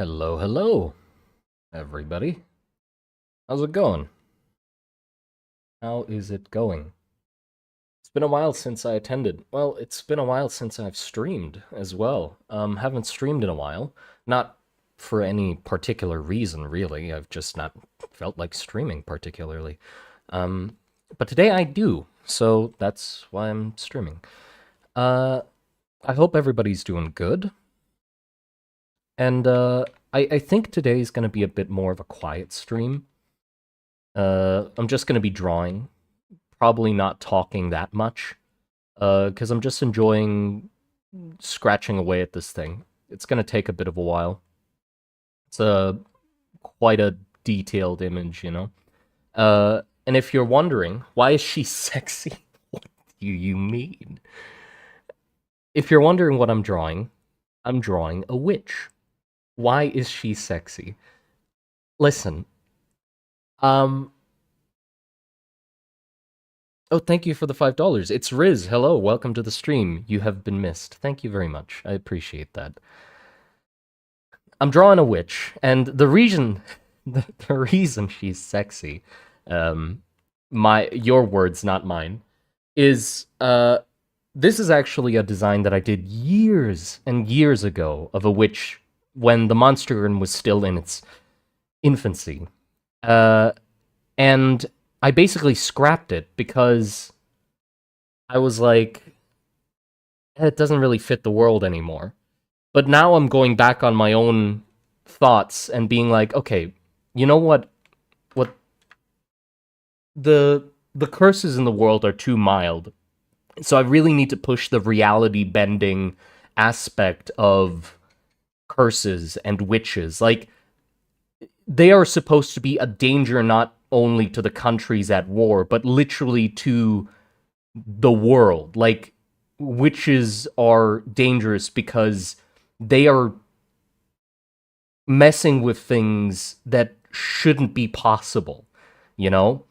Hello, hello, everybody. How's it going? How is it going? It's been a while since I attended. Well, it's been a while since I've streamed as well. Haven't streamed in a while. Not for any particular reason, really. I've just not felt like streaming particularly. Um, but today I do, so that's why I'm streaming. Uh, I hope everybody's doing good. And I think today's gonna be a bit more of a quiet stream. I'm just gonna be drawing, probably not talking that much, because I'm just enjoying scratching away at this thing. It's gonna take a bit of a while. It's a quite a detailed image, you know. And if you're wondering why is she sexy, what do you mean? If you're wondering what I'm drawing a witch. Why is she sexy? Listen, um, oh, thank you for the $5. It's Riz. Hello, welcome to the stream. You have been missed. Thank you very much. I appreciate that. I'm drawing a witch, and the reason, the reason she's sexy, your words, not mine, is this is actually a design that I did years and years ago of a witch when the Monstergarden was still in its infancy. Uh, and I basically scrapped it because I was like, it doesn't really fit the world anymore. But now I'm going back on my own thoughts and being like, okay, you know what? What the curses in the world are too mild. So I really need to push the reality bending aspect of curses and witches. Like, they are supposed to be a danger not only to the countries at war, but literally to the world. Like, witches are dangerous because they are messing with things that shouldn't be possible, you know?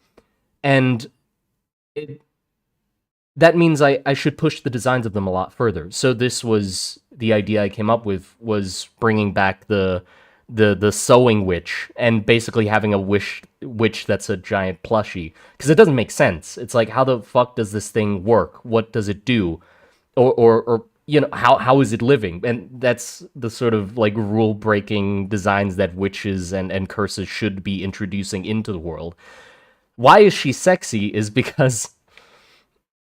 And it, that means I should push the designs of them a lot further. So this was the idea I came up with, was bringing back the sewing witch and basically having a witch that's a giant plushie, because it doesn't make sense. It's like, how the fuck does this thing work? What does it do? Or you know, how is it living? And that's the sort of like rule breaking designs that witches and curses should be introducing into the world. Why is she sexy is because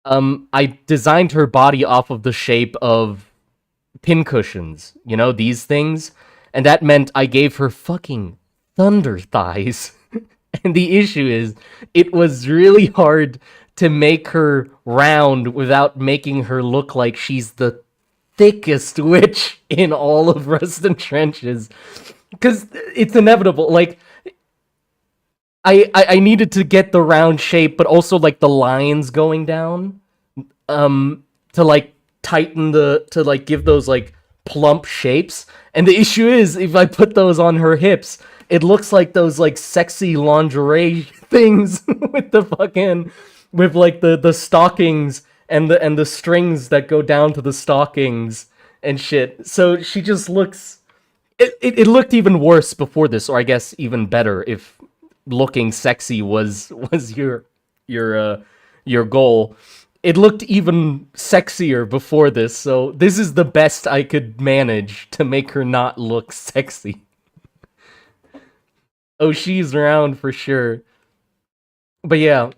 I designed her body off of the shape of pincushions, you know, these things, and that meant I gave her fucking thunder thighs. And the issue is, it was really hard to make her round without making her look like she's the thickest witch in all of Rustin Trenches. Because it's inevitable. Like, I needed to get the round shape, but also like the lines going down, to like tighten to like give those like plump shapes. And the issue is, if I put those on her hips, it looks like those like sexy lingerie things with the fucking, with like the stockings and the strings that go down to the stockings and shit. So she just looks, it looked even worse before this, or I guess even better if looking sexy was your goal. It looked even sexier before this, so this is the best I could manage to make her not look sexy. Oh, she's around for sure. But yeah,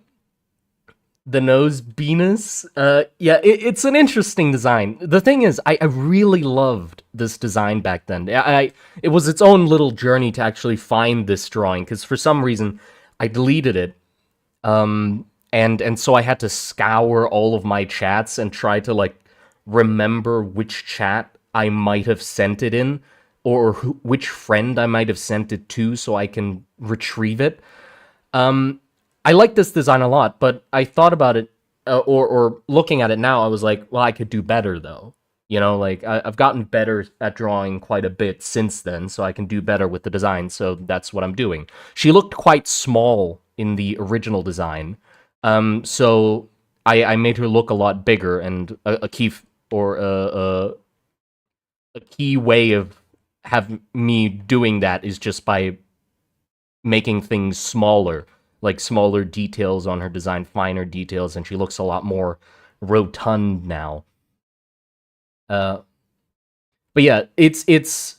the nose Venus. Yeah, it's an interesting design. The thing is, I really loved this design back then. It was its own little journey to actually find this drawing, because for some reason I deleted it. And so I had to scour all of my chats and try to like remember which chat I might have sent it in, or which friend I might have sent it to, so I can retrieve it. I like this design a lot, but I thought about it, or looking at it now, I was like, well, I could do better though. You know, like I've gotten better at drawing quite a bit since then, so I can do better with the design. So that's what I'm doing. She looked quite small in the original design, so I made her look a lot bigger, and a key way of have me doing that is just by making things smaller, like smaller details on her design, finer details, and she looks a lot more rotund now. Uh, but yeah, it's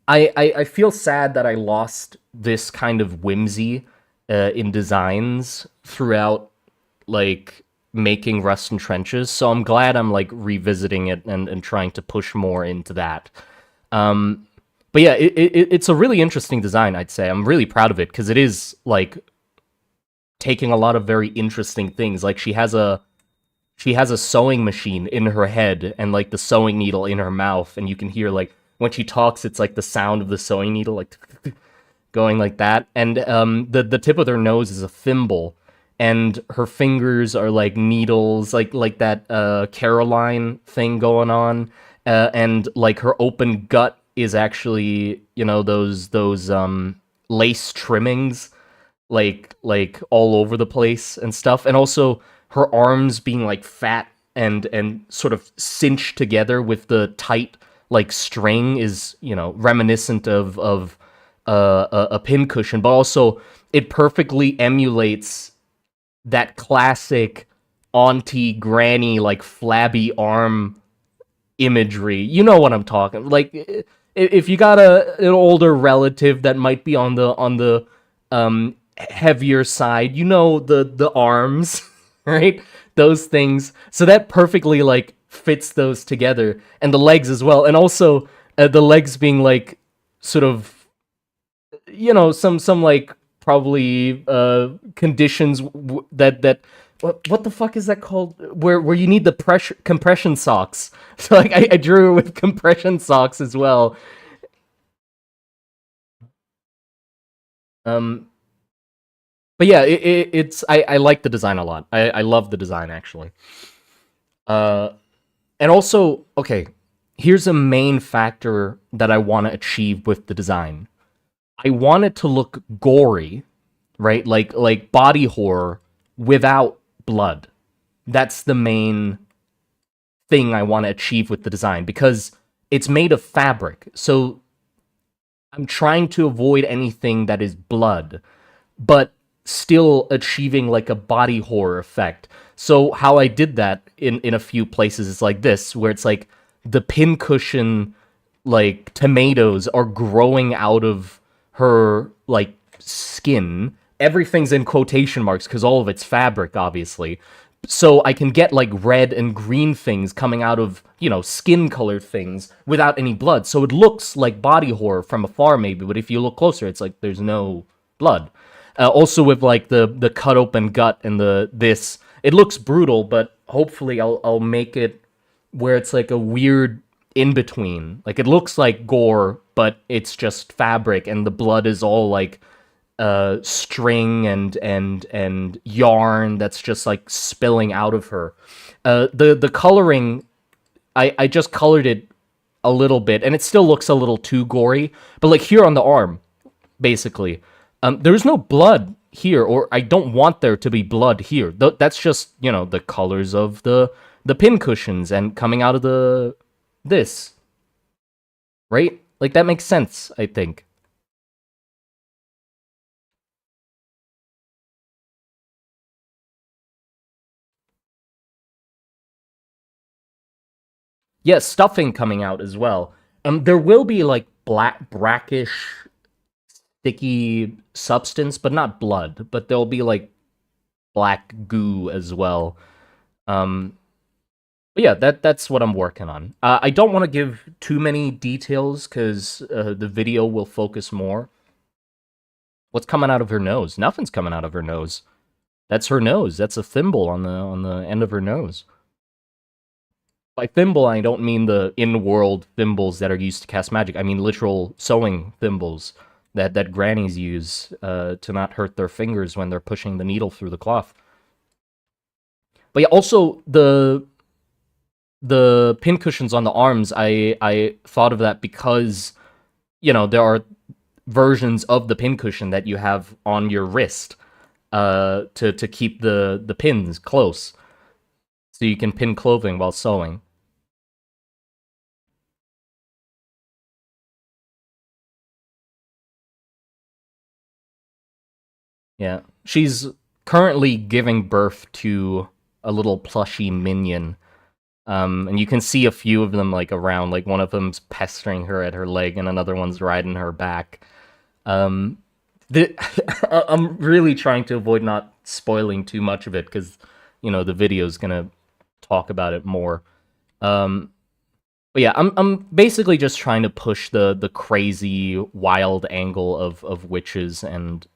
I feel sad that I lost this kind of whimsy in designs throughout like making Rust and Trenches. So I'm glad I'm like revisiting it and trying to push more into that. Um, but yeah, it's a really interesting design, I'd say. I'm really proud of it because it is like taking a lot of very interesting things. Like she has a sewing machine in her head and like the sewing needle in her mouth, and you can hear like when she talks, it's like the sound of the sewing needle like going like that. And the tip of her nose is a thimble, and her fingers are like needles, like that Caroline thing going on, and like her open gut is actually those lace trimmings like all over the place and stuff, and also her arms being like fat and sort of cinched together with the tight like string is reminiscent of a pincushion, but also it perfectly emulates that classic auntie granny like flabby arm imagery. You know what I'm talking. Like if you got an older relative that might be on the heavier side, the arms, right? Those things. So that perfectly like fits those together, and the legs as well, and also the legs being like sort of some like probably conditions that what the fuck is that called, where you need the pressure compression socks. So like I drew it with compression socks as well. um but yeah, it's I like the design a lot. I love the design actually. uh and also, okay, here's a main factor that I want to achieve with the design. I want it to look gory, right? Like body horror without blood. That's the main thing I want to achieve with the design because it's made of fabric. So I'm trying to avoid anything that is blood, but still achieving like a body horror effect. So how I did that in a few places is like this, where it's like the pincushion like tomatoes are growing out of her like skin. Everything's in quotation marks because all of it's fabric, obviously. So I can get like red and green things coming out of skin colored things without any blood. So it looks like body horror from afar, maybe, but if you look closer, it's like there's no blood. Also with like the cut open gut and this, it looks brutal, but hopefully I'll make it where it's like a weird in between. Like it looks like gore, but it's just fabric, and the blood is all like string and yarn that's just like spilling out of her. The coloring, I just colored it a little bit, and it still looks a little too gory. But like here on the arm, basically, there's no blood here, or I don't want there to be blood here. That's just the colors of the pin cushions and coming out of this, right? Like that makes sense, I think. Yeah, stuffing coming out as well. There will be like black, brackish, sticky substance, but not blood. But there'll be like black goo as well. Um, but yeah, that's what I'm working on. I don't want to give too many details because the video will focus more. What's coming out of her nose? Nothing's coming out of her nose. That's her nose. That's a thimble on the end of her nose. By thimble, I don't mean the in-world thimbles that are used to cast magic. I mean literal sewing thimbles that grannies use to not hurt their fingers when they're pushing the needle through the cloth. But yeah, also the pin cushions on the arms, I thought of that because there are versions of the pin cushion that you have on your wrist to keep the pins close, so you can pin clothing while sewing. Yeah. She's currently giving birth to a little plushy minion. And you can see a few of them like around, like one of them's pestering her at her leg and another one's riding her back. Um, the, I'm really trying to avoid not spoiling too much of it because, the video's gonna talk about it more. Um, but yeah, I'm basically just trying to push the crazy, wild angle of witches and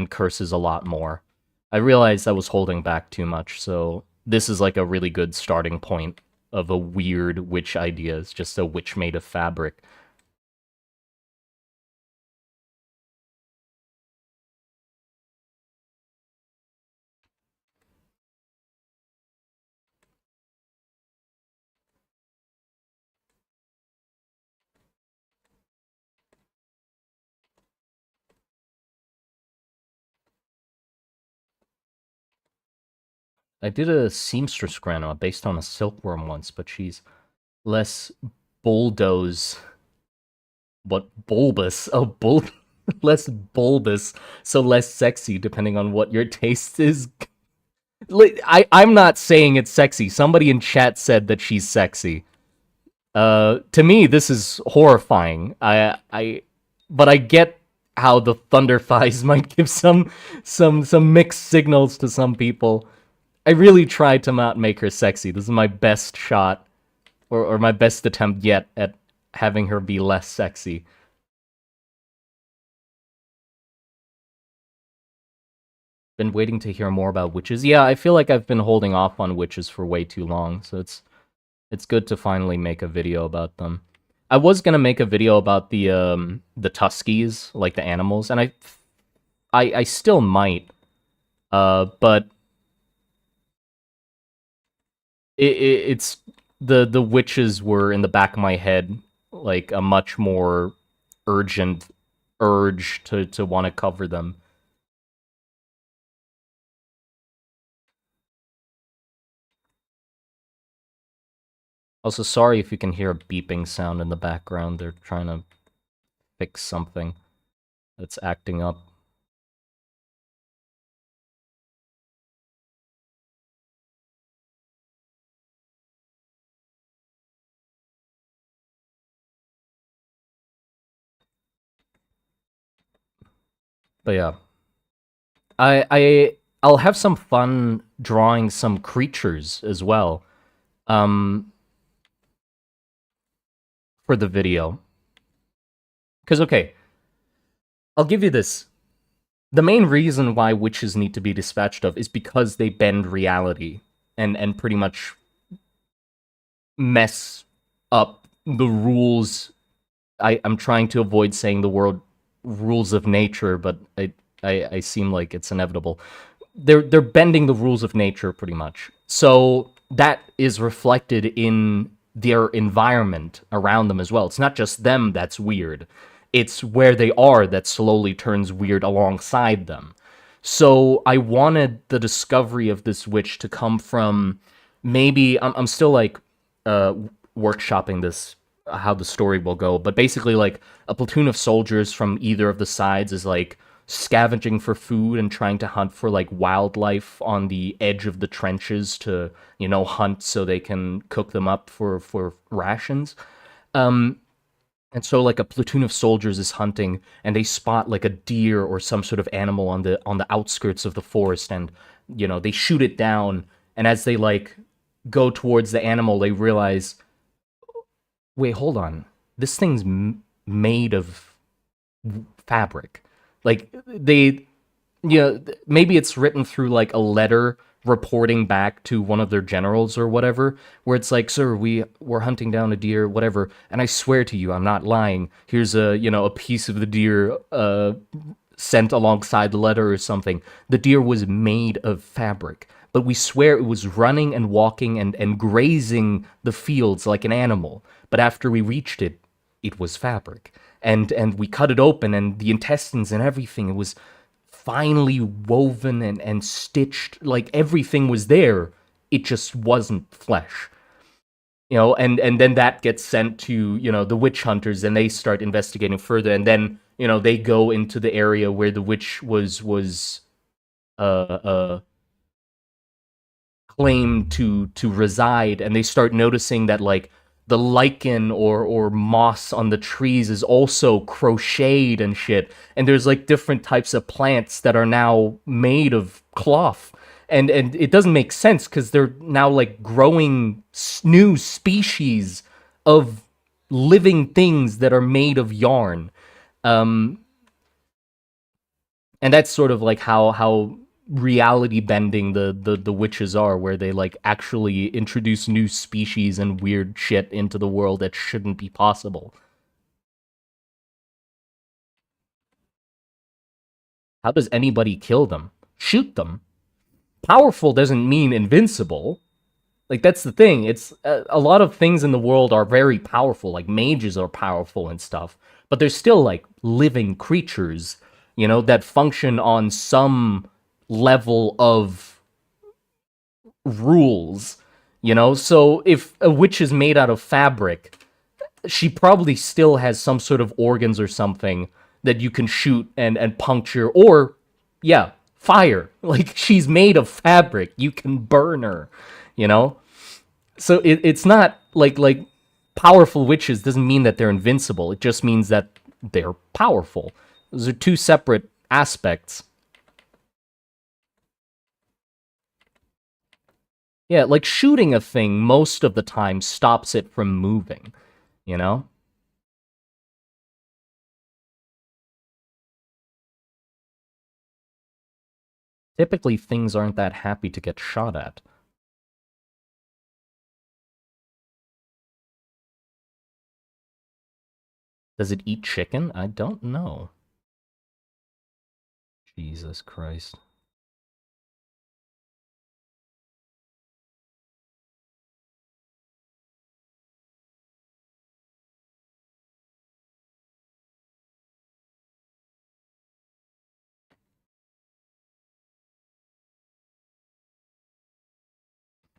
curses a lot more. I realized I was holding back too much, so this is like a really good starting point of a weird witch idea. It's just a witch made of fabric. I did a seamstress grandma based on a silkworm once, but she's less bulldoze. What bulbous? Oh, less bulbous, so less sexy, depending on what your taste is. I'm not saying it's sexy. Somebody in chat said that she's sexy. To me, this is horrifying. But I get how the Thunderfies might give some mixed signals to some people. I really tried to not make her sexy. This is my best shot, or my best attempt yet at having her be less sexy. Been waiting to hear more about witches. Yeah, I feel like I've been holding off on witches for way too long, so it's good to finally make a video about them. I was gonna make a video about the Tuskies, like the animals, and I still might, but it's the witches were in the back of my head, like a much more urgent urge to want to cover them. Also, sorry if you can hear a beeping sound in the background. They're trying to fix something that's acting up. But yeah, I'll have some fun drawing some creatures as well, for the video. Because okay, I'll give you this. The main reason why witches need to be dispatched of is because they bend reality and pretty much mess up the rules. I'm trying to avoid saying the word rules of nature, but I seem like it's inevitable. They're bending the rules of nature pretty much. So that is reflected in their environment around them as well. It's not just them that's weird. It's where they are that slowly turns weird alongside them. So I wanted the discovery of this witch to come from maybe I'm still like uh workshopping this how the story will go, but basically like a platoon of soldiers from either of the sides is like scavenging for food and trying to hunt for like wildlife on the edge of the trenches to, hunt so they can cook them up for rations. Um and so like a platoon of soldiers is hunting and they spot like a deer or some sort of animal on the outskirts of the forest, and they shoot it down, and as they like go towards the animal they realize, wait, hold on, this thing's made of fabric. Like maybe it's written through like a letter reporting back to one of their generals or whatever, where it's like, sir, we're hunting down a deer, whatever, and I swear to you I'm not lying, here's a piece of the deer sent alongside the letter or something. The deer was made of fabric, but we swear it was running and walking and grazing the fields like an animal, but after we reached it, it was fabric. And we cut it open, and the intestines and everything, it was finely woven and stitched, like everything was there, it just wasn't flesh. And then that gets sent to the witch hunters, and they start investigating further, and then you know, they go into the area where the witch was uh claim to reside, and they start noticing that like the lichen or moss on the trees is also crocheted and shit, and there's like different types of plants that are now made of cloth, and it doesn't make sense because they're now like growing new species of living things that are made of yarn. um and that's sort of like how reality bending the witches are, where they like actually introduce new species and weird shit into the world that shouldn't be possible. How does anybody kill them? Shoot them. Powerful doesn't mean invincible. Like that's the thing. It's a lot of things in the world are very powerful. Like mages are powerful and stuff, but they're still like living creatures, you know, that function on some level of rules, you know? So if a witch is made out of fabric, she probably still has some sort of organs or something that you can shoot and puncture, or, yeah, fire. Like, she's made of fabric. You can burn her, you know? So it's not like powerful witches doesn't mean that they're invincible. It just means that they're powerful. Those are two separate aspects. Yeah, like shooting a thing most of the time stops it from moving, you know? Typically, things aren't that happy to get shot at. Does it eat chicken? I don't know. Jesus Christ.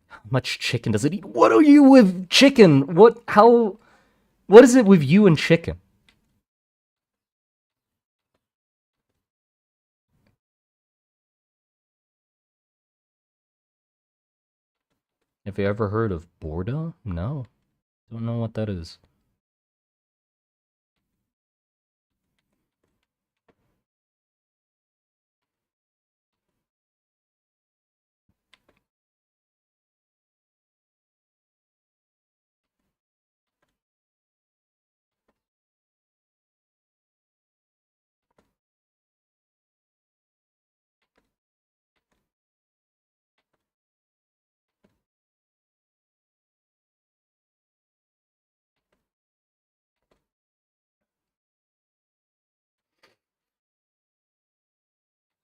How much chicken does it eat? What are you with chicken? What is it with you and chicken? Have you ever heard of Borda? No. Don't know what that is.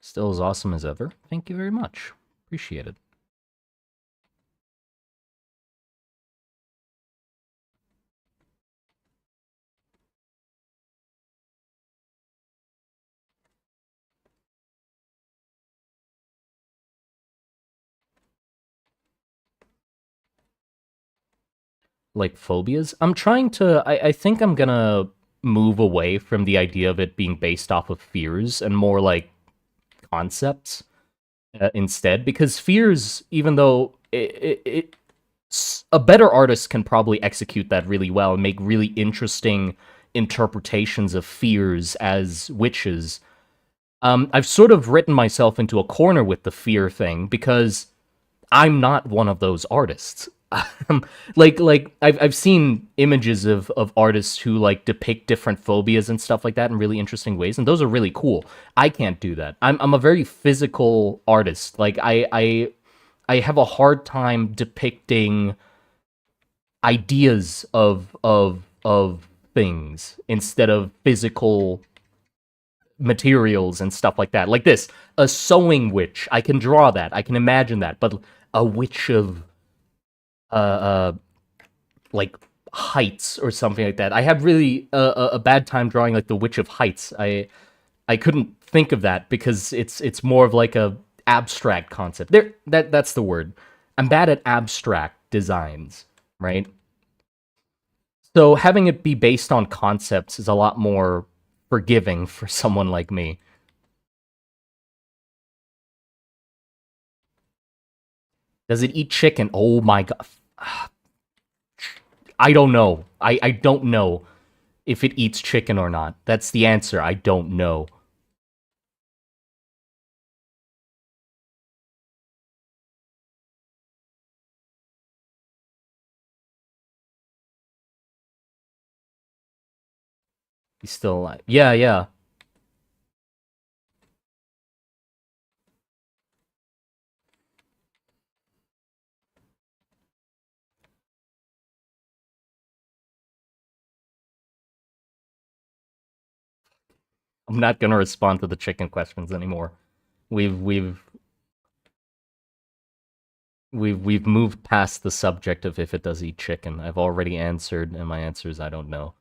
Still as awesome as ever. Thank you very much. Appreciate it. Like phobias? I'm trying to. I think I'm gonna move away from the idea of it being based off of fears and more like concepts instead, because fears, even though a better artist can probably execute that really well and make really interesting interpretations of fears as witches. I've sort of written myself into a corner with the fear thing because I'm not one of those artists. Like I've seen images of artists who like depict different phobias and stuff like that in really interesting ways, and those are really cool. I can't do that. I'm a very physical artist. Like I have a hard time depicting ideas of things instead of physical materials and stuff like that. Like this, a sewing witch. I can draw that. I can imagine that. But a witch of uh, uh like heights or something like that. I have really a bad time drawing like the Witch of Heights. I couldn't think of that because it's more of like a abstract concept. That's the word. I'm bad at abstract designs, right? So having it be based on concepts is a lot more forgiving for someone like me. Does it eat chicken? Oh my god. I don't know. I don't know if it eats chicken or not. That's the answer. I don't know. He's still alive. Yeah, yeah. I'm not gonna respond to the chicken questions anymore. We've we've we've moved past the subject of if it does eat chicken. I've already answered, and my answer is I don't know.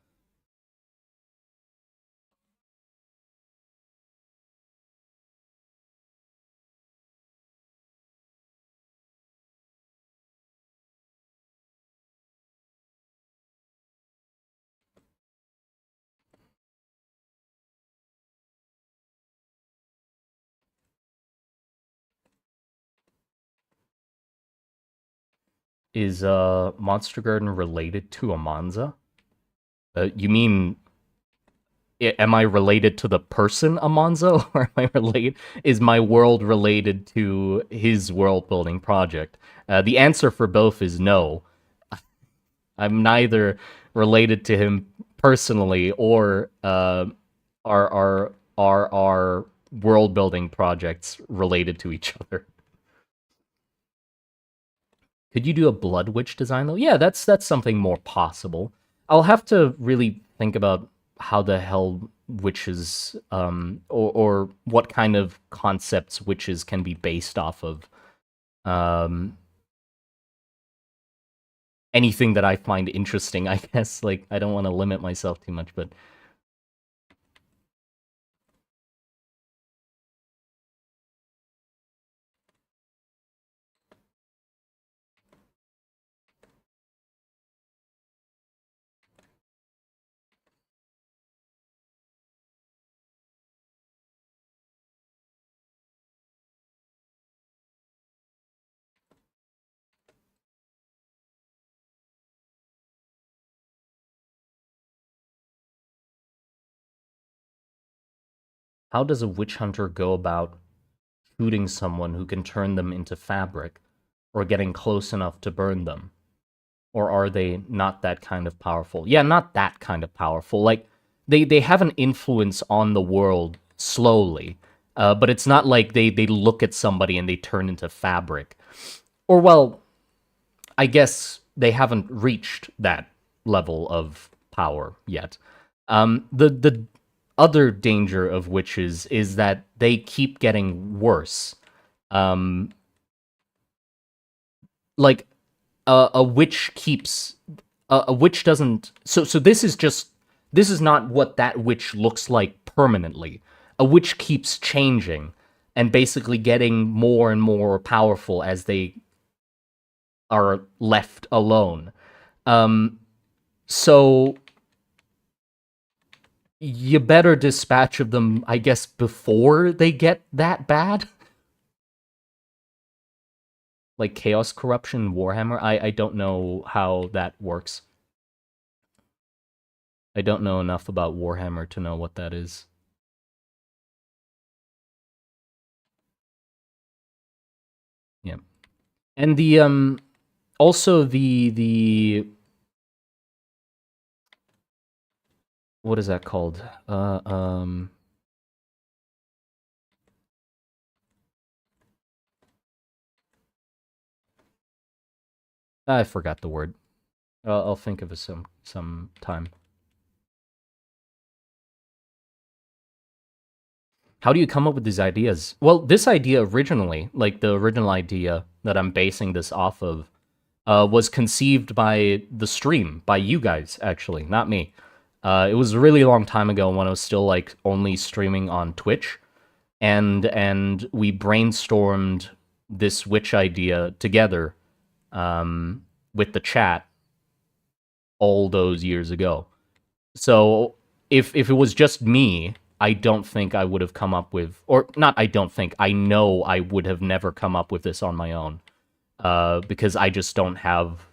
Is Monster Garden related to Amanza? You mean am I related to the person Amanzo, or am I related? Is my world related to his world building project? The answer for both is no. I'm neither related to him personally or our world building projects related to each other. Could you do a Blood Witch design though? Yeah, that's something more possible. I'll have to really think about how the hell witches or what kind of concepts witches can be based off of. Um Anything that I find interesting, I guess. Like I don't want to limit myself too much, but how does a witch hunter go about shooting someone who can turn them into fabric or getting close enough to burn them? Or are they not that kind of powerful? Yeah, not that kind of powerful. Like they have an influence on the world slowly, but it's not like they look at somebody and they turn into fabric. Or well, I guess they haven't reached that level of power yet. The other danger of witches is that they keep getting worse. Um, like a witch keeps a witch doesn't so this is not what that witch looks like permanently. A witch keeps changing and basically getting more and more powerful as they are left alone. Um so you better dispatch of them, I guess, before they get that bad. Like Chaos Corruption Warhammer. I don't know how that works. I don't know enough about Warhammer to know what that is. Yeah. And the also the what is that called? I forgot the word. I'll think of it some time. How do you come up with these ideas? Well, this idea originally, like the original idea that I'm basing this off of, was conceived by the stream, by you guys, actually, not me. It was a really long time ago when I was still like only streaming on Twitch, and we brainstormed this witch idea together with the chat all those years ago. So if it was just me, I don't think I would have come up with, or not. I don't think, I know I would have never come up with this on my own, because I just don't have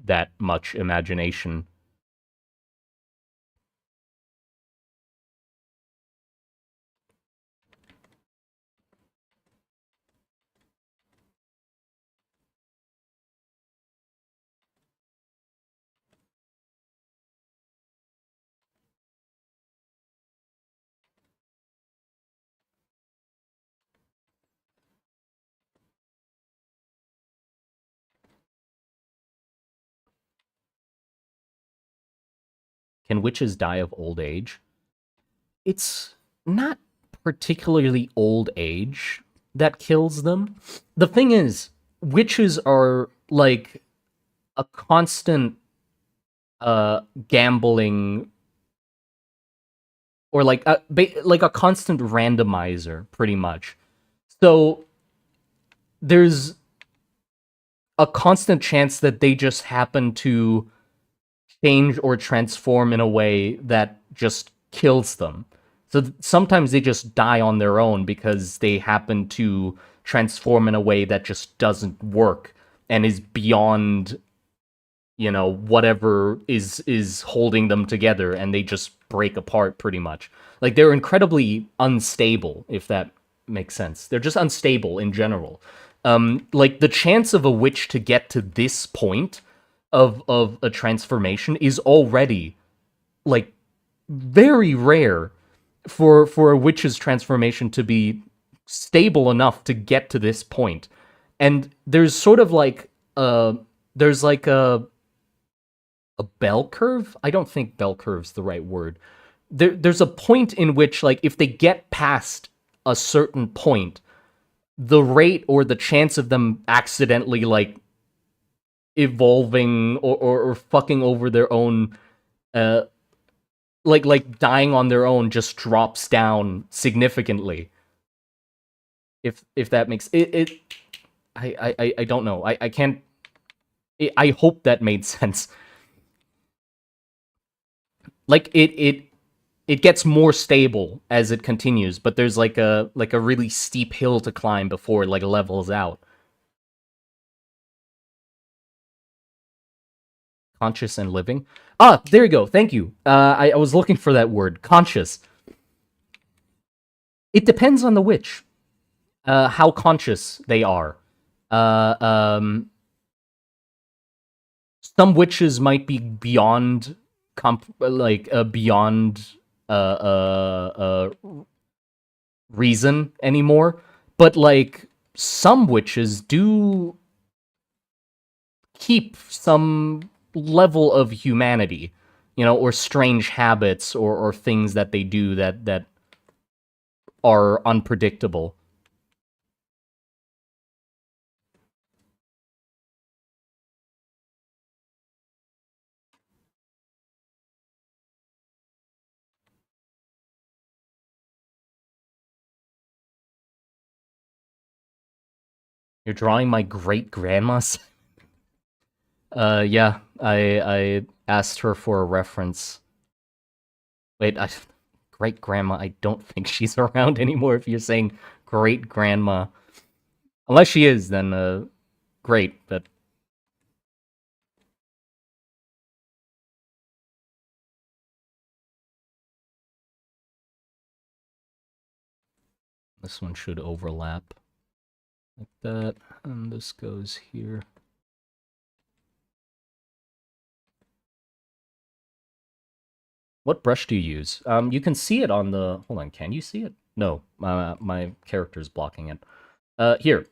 that much imagination. Can witches die of old age? It's not particularly old age that kills them. The thing is, witches are like a constant gambling, or like a constant randomizer, pretty much. So there's a constant chance that they just happen to change or transform in a way that just kills them. So sometimes they just die on their own because they happen to transform in a way that just doesn't work and is beyond, whatever is holding them together, and they just break apart pretty much. Like, they're incredibly unstable, if that makes sense. They're just unstable in general. Like, the chance of a witch to get to this point of a transformation is already, like, very rare for a witch's transformation to be stable enough to get to this point. And there's sort of like there's like a bell curve. I don't think bell curve's the right word. There's a point in which, like, if they get past a certain point, the rate or the chance of them accidentally, like, evolving or fucking over their own, uh like dying on their own, just drops down significantly. If that makes it, I don't know. I can't. I hope that made sense. Like, it gets more stable as it continues, but there's like a really steep hill to climb before it, like, levels out. Conscious and living. Ah, there you go. Thank you. I was looking for that word. Conscious. It depends on the witch. How conscious they are. Uh, um, some witches might be beyond beyond reason anymore, but, like, some witches do keep some level of humanity, or strange habits, or things that they do that are unpredictable. You're drawing my great grandma's. Yeah, I asked her for a reference. Wait, great grandma. I don't think she's around anymore. If you're saying great grandma, unless she is, then great. But this one should overlap like that, and this goes here. What brush do you use? You can see it on the. Hold on, can you see it? No, my character's blocking it. Here,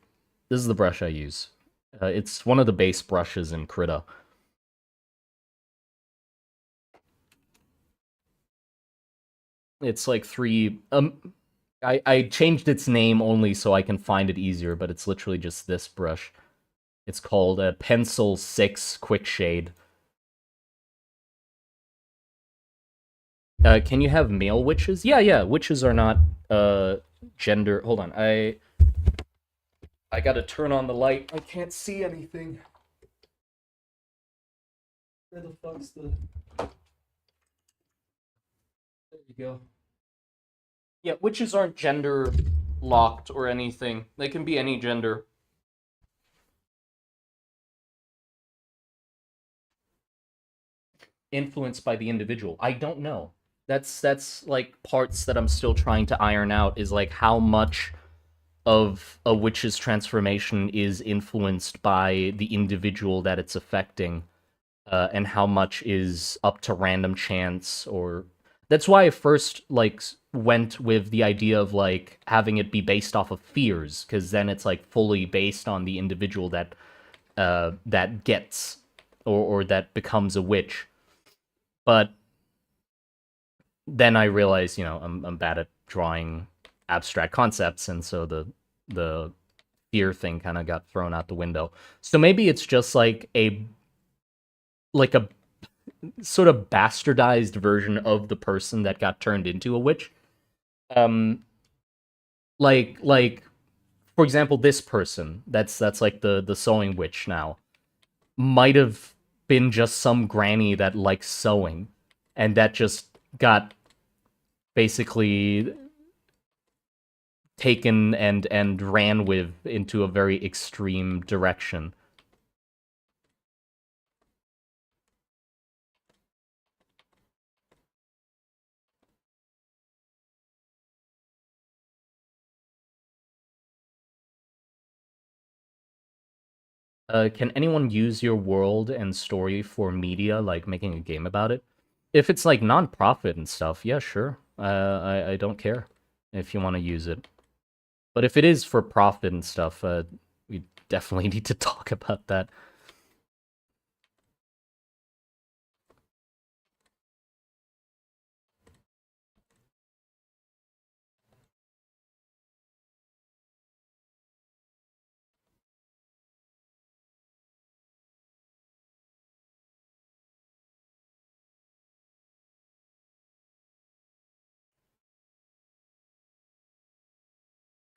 this is the brush I use. It's one of the base brushes in Krita. It's like three. I changed its name only so I can find it easier, but it's literally just this brush. It's called a Pencil 6 Quick Shade. Can you have male witches? Yeah. Witches are not gender. Hold on, I gotta turn on the light. I can't see anything. Where the fuck's the? There you go. Yeah, witches aren't gender locked or anything. They can be any gender. Influenced by the individual. I don't know. That's like parts that I'm still trying to iron out is like how much of a witch's transformation is influenced by the individual that it's affecting, and how much is up to random chance. Or that's why I first like went with the idea of like having it be based off of fears, because then it's like fully based on the individual that that gets or that becomes a witch. But then I realized, I'm bad at drawing abstract concepts, and so the fear thing kind of got thrown out the window. So maybe it's just like a sort of bastardized version of the person that got turned into a witch. Um, like for example, this person that's like the sewing witch now might have been just some granny that likes sewing, and that just got basically taken and ran with into a very extreme direction. Can anyone use your world and story for media, like making a game about it? If it's like non-profit and stuff, yeah, sure. I don't care if you want to use it. But if it is for profit and stuff, we definitely need to talk about that.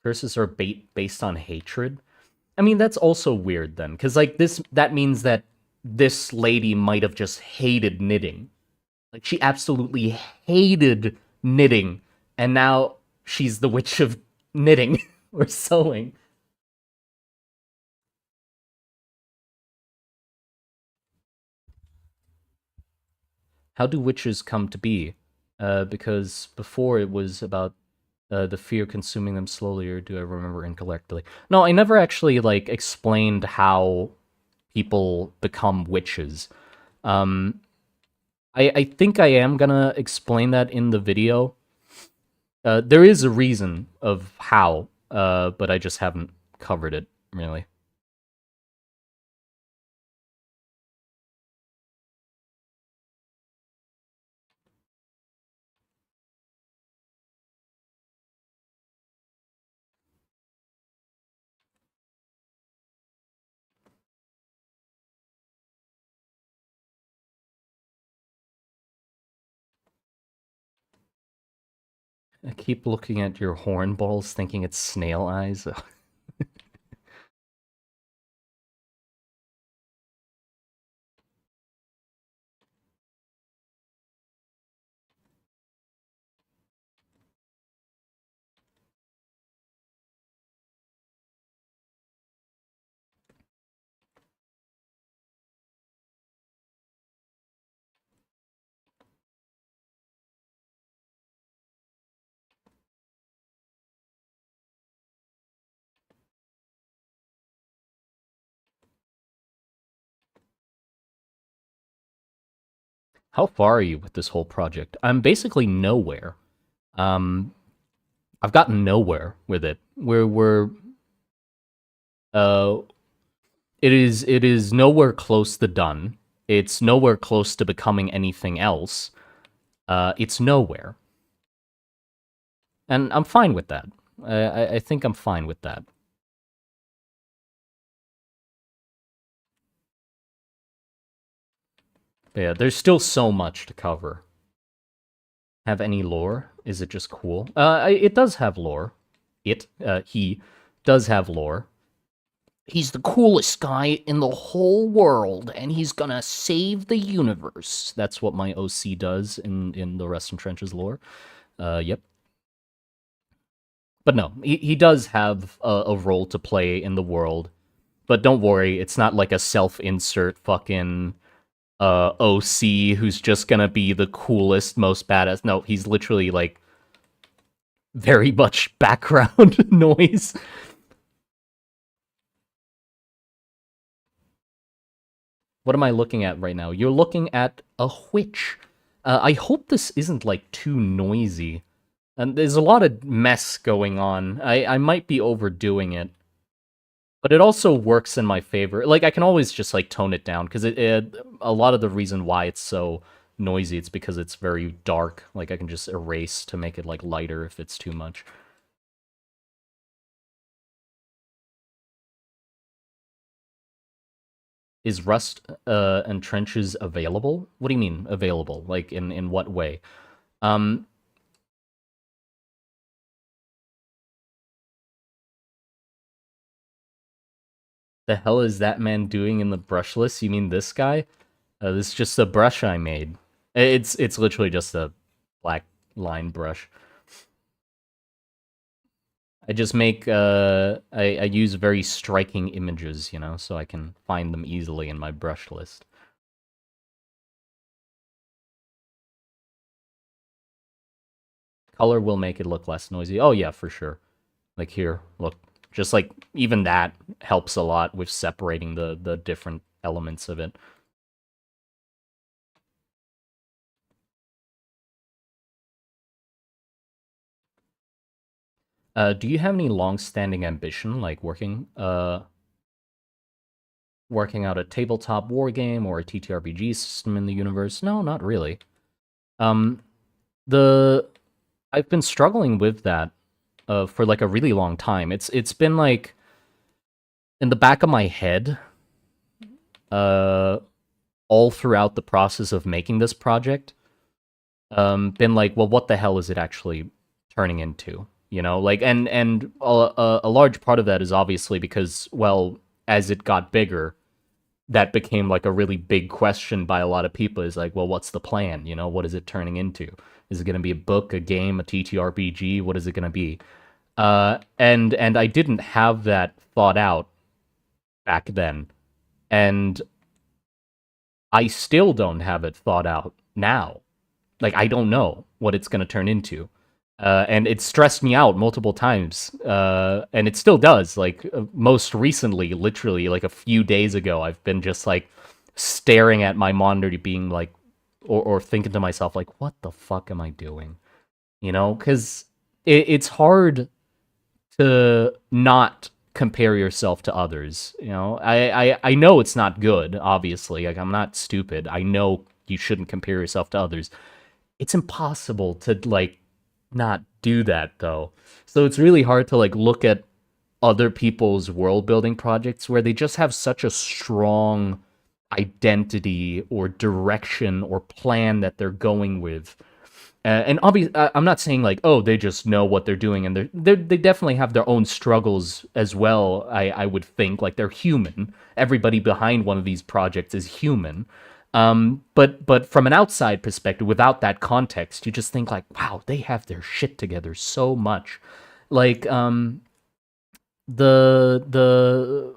Curses are based on hatred. I mean, that's also weird then, because like that means that this lady might have just hated knitting. Like she absolutely hated knitting, and now she's the witch of knitting or sewing. How do witches come to be? Because before it was about the fear consuming them slowly, or do I remember incorrectly? No, I never actually like explained how people become witches. Um, I think I am gonna explain that in the video. There is a reason of how, but I just haven't covered it really. I keep looking at your horn balls, thinking it's snail eyes. How far are you with this whole project? I'm basically nowhere. Um, I've gotten nowhere with it. Uh, it is nowhere close to done. It's nowhere close to becoming anything else. It's nowhere, and I'm fine with that. I think I'm fine with that. But yeah, there's still so much to cover. Have any lore? Is it just cool? It does have lore. He does have lore. he's the coolest guy in the whole world, and he's gonna save the universe. That's what my OC does in the Rust and Trenches lore. Yep. But no, he does have a role to play in the world. But don't worry, it's not like a self-insert fucking OC who's just gonna be the coolest, most badass. No, he's literally like very much background noise. What am I looking at right now? You're looking at a witch. I hope this isn't like too noisy. And there's a lot of mess going on. I might be overdoing it. But it also works in my favor. Like, I can always just, like, tone it down, because a lot of the reason why it's so noisy, it's because it's very dark. Like, I can just erase to make it, like, lighter if it's too much. Is Rust and Trenches available? What do you mean, available? Like, in what way? Um, the hell is that man doing in the brushless? You mean this guy? This is just a brush I made. It's literally just a black line brush. I just make I use very striking images, you know, so I can find them easily in my brush list. Color will make it look less noisy. Oh yeah, for sure. Like here, look. Just like even that helps a lot with separating the different elements of it. Do you have any long-standing ambition, like working out a tabletop war game or a TTRPG system in the universe? No, not really. Um, the I've been struggling with that for like a really long time. It's been like in the back of my head, uh, all throughout the process of making this project. Been like, well, what the hell is it actually turning into? You know, like, and a large part of that is obviously because, well, as it got bigger, that became like a really big question by a lot of people. Is like, well, what's the plan? You know, what is it turning into? Is it going to be a book, a game, a TTRPG? What is it going to be? And I didn't have that thought out back then, and I still don't have it thought out now. Like, I don't know what it's going to turn into. And it stressed me out multiple times, and it still does. Like, most recently, literally, like a few days ago, I've been just like staring at my monitor, being like, or thinking to myself, like, what the fuck am I doing? You know, because it's hard to not compare yourself to others. You know, I know it's not good. Obviously, like, I'm not stupid. I know you shouldn't compare yourself to others. It's impossible to like not do that though. So it's really hard to like look at other people's world building projects where they just have such a strong identity or direction or plan that they're going with. And obviously, I'm not saying like, oh, they just know what they're doing, and they definitely have their own struggles as well. I would think like they're human. Everybody behind one of these projects is human. But from an outside perspective, without that context, you just think like, wow, they have their shit together so much. Like the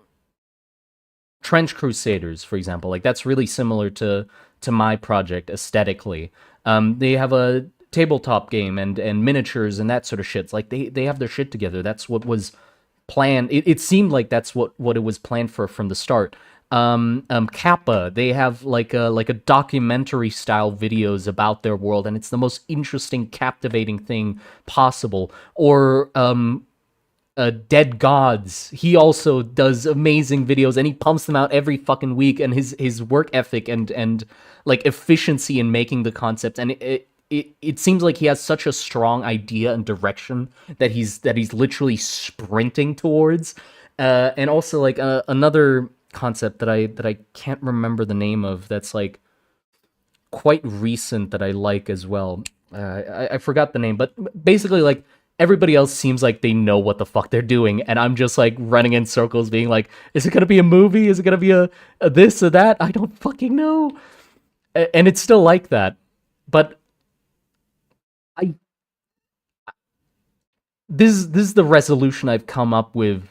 Trench Crusaders, for example, like that's really similar to my project aesthetically. They have a tabletop game and miniatures and that sort of shit. It's like they have their shit together. That's what was planned. It seemed like that's what it was planned for from the start. Kappa, they have like a documentary style videos about their world, and it's the most interesting, captivating thing possible. Or Dead Gods. He also does amazing videos, and he pumps them out every fucking week. And his work ethic and like efficiency in making the concepts, and it seems like he has such a strong idea and direction that he's literally sprinting towards. And also like another concept that I can't remember the name of. That's like quite recent that I like as well. I forgot the name, but basically like everybody else seems like they know what the fuck they're doing, and I'm just like running in circles being like, is it gonna be a movie? Is it gonna be a this or that? I don't fucking know. And it's still like that. But I this is the resolution I've come up with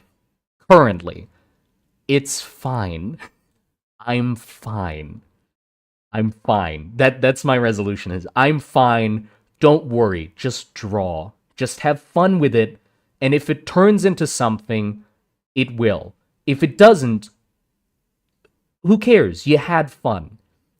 currently. It's fine. I'm fine. I'm fine. That's my resolution is I'm fine. Don't worry. Just draw. Just have fun with it. And if it turns into something, it will. If it doesn't, who cares? You had fun.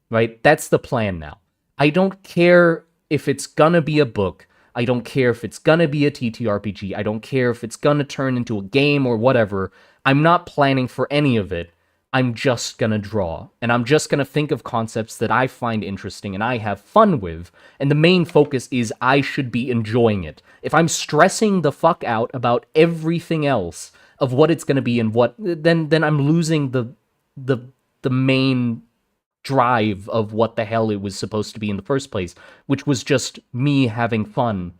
Right? That's the plan now. I don't care if it's gonna be a book. I don't care if it's gonna be a TTRPG. I don't care if it's gonna turn into a game or whatever. I'm not planning for any of it. I'm just gonna draw. And I'm just gonna think of concepts that I find interesting and I have fun with. And the main focus is I should be enjoying it. If I'm stressing the fuck out about everything else of what it's gonna be and what, then I'm losing the the main drive of what the hell it was supposed to be in the first place, which was just me having fun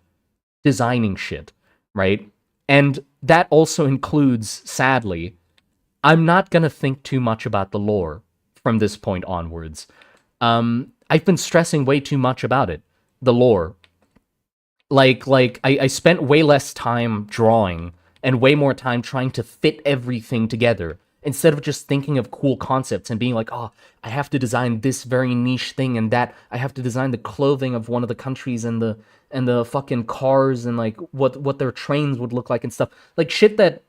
designing shit, right? And that also includes, sadly, I'm not gonna think too much about the lore from this point onwards. I've been stressing way too much about it, the lore. I spent way less time drawing and way more time trying to fit everything together instead of just thinking of cool concepts and being like, oh, I have to design this very niche thing and that. I have to design the clothing of one of the countries and the fucking cars and like what their trains would look like and stuff. Like shit that,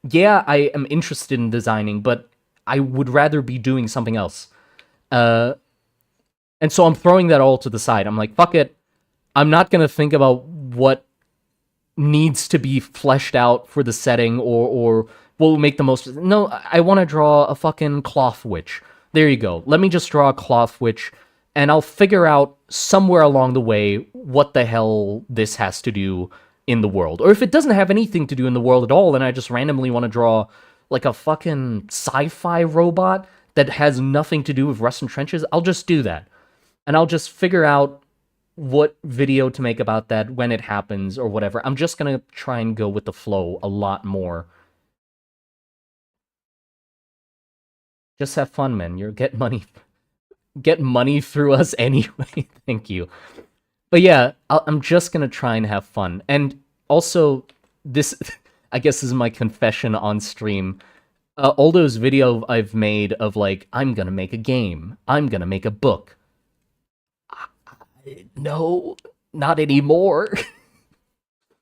yeah, I am interested in designing, but I would rather be doing something else. And so I'm throwing that all to the side. I'm like, fuck it. I'm not gonna think about what needs to be fleshed out for the setting or what will make the most. No, I want to draw a fucking cloth witch. There you go. Let me just draw a cloth witch, and I'll figure out somewhere along the way what the hell this has to do in the world. Or if it doesn't have anything to do in the world at all, and I just randomly want to draw like a fucking sci-fi robot that has nothing to do with Russian trenches, I'll just do that. And I'll just figure out what video to make about that when it happens or whatever. I'm just gonna try and go with the flow a lot more. Just have fun, man. You're get money through us anyway. Thank you. But yeah, I'm just gonna try and have fun. And also, this, I guess, is my confession on stream. All those videos I've made of like, I'm gonna make a game, I'm gonna make a book. No, not anymore.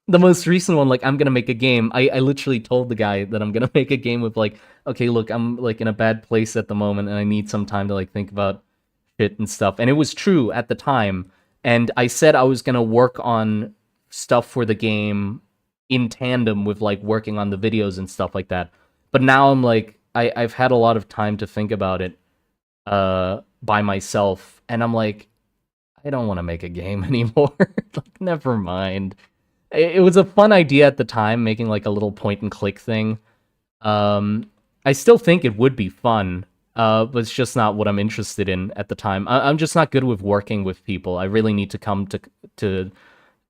The most recent one, like, I'm gonna make a game. I literally told the guy that I'm gonna make a game with like, okay, look, I'm like in a bad place at the moment and I need some time to like think about shit and stuff. And it was true at the time. And I said I was gonna work on stuff for the game in tandem with like working on the videos and stuff like that. But now I'm like, I've had a lot of time to think about it by myself, and I'm like, I don't want to make a game anymore. Like, never mind. It was a fun idea at the time, making like a little point and click thing. I still think it would be fun, but it's just not what I'm interested in at the time. I'm just not good with working with people. I really need to come to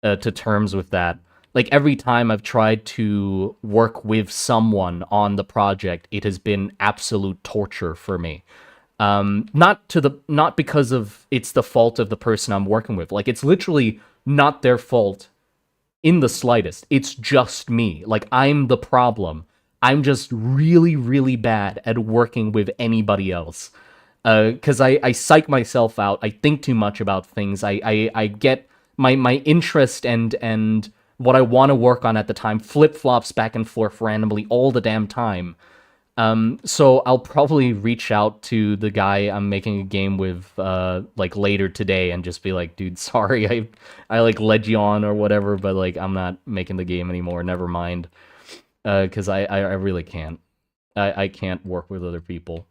terms with that. Like every time I've tried to work with someone on the project, it has been absolute torture for me. Not because of it's the fault of the person I'm working with. Like it's literally not their fault in the slightest. It's just me. Like I'm the problem. I'm just really, really bad at working with anybody else. Because I psych myself out. I think too much about things. I get my interest and what I want to work on at the time flip flops back and forth randomly all the damn time. So I'll probably reach out to the guy I'm making a game with, like later today and just be like, dude, sorry, I like led you on or whatever, but like, I'm not making the game anymore. Never mind. Cause I really can't. I can't work with other people.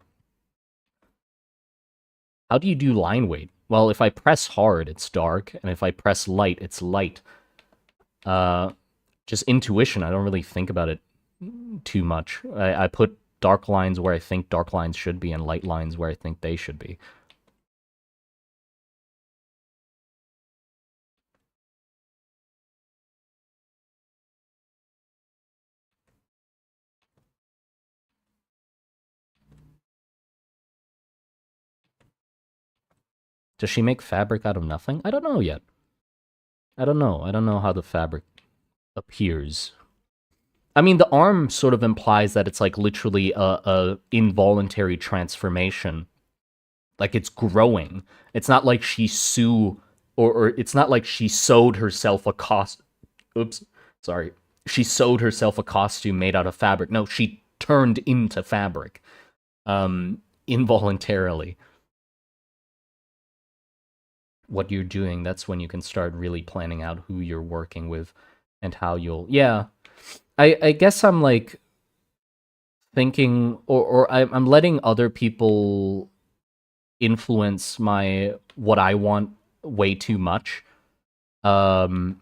How do you do line weight? Well, if I press hard, it's dark, and if I press light, it's light. Just intuition, I don't really think about it too much. I put dark lines where I think dark lines should be and light lines where I think they should be. Does she make fabric out of nothing? I don't know yet. I don't know. I don't know how the fabric appears. I mean, the arm sort of implies that it's like literally a involuntary transformation. Like it's growing. It's not like she or it's not like she sewed herself a oops, sorry. She sewed herself a costume made out of fabric. No, she turned into fabric. Involuntarily. What you're doing, that's when you can start really planning out who you're working with and how you'll... Yeah. I guess I'm like thinking, or I'm letting other people influence what I want way too much. Like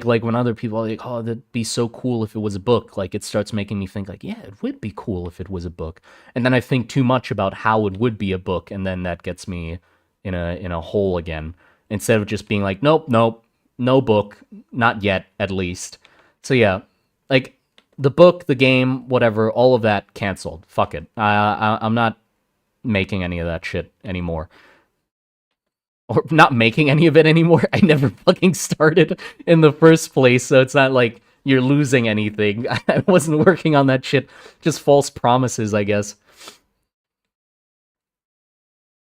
when other people are like, oh, that'd be so cool if it was a book. Like it starts making me think like, yeah, it would be cool if it was a book. And then I think too much about how it would be a book, and then that gets me in a hole again. Instead of just being like, nope, no book, not yet, at least. So yeah, like the book, the game, whatever, all of that canceled. Fuck it. I'm not making any of that shit anymore. Or not making any of it anymore. I never fucking started in the first place, so it's not like you're losing anything. I wasn't working on that shit. Just false promises, I guess.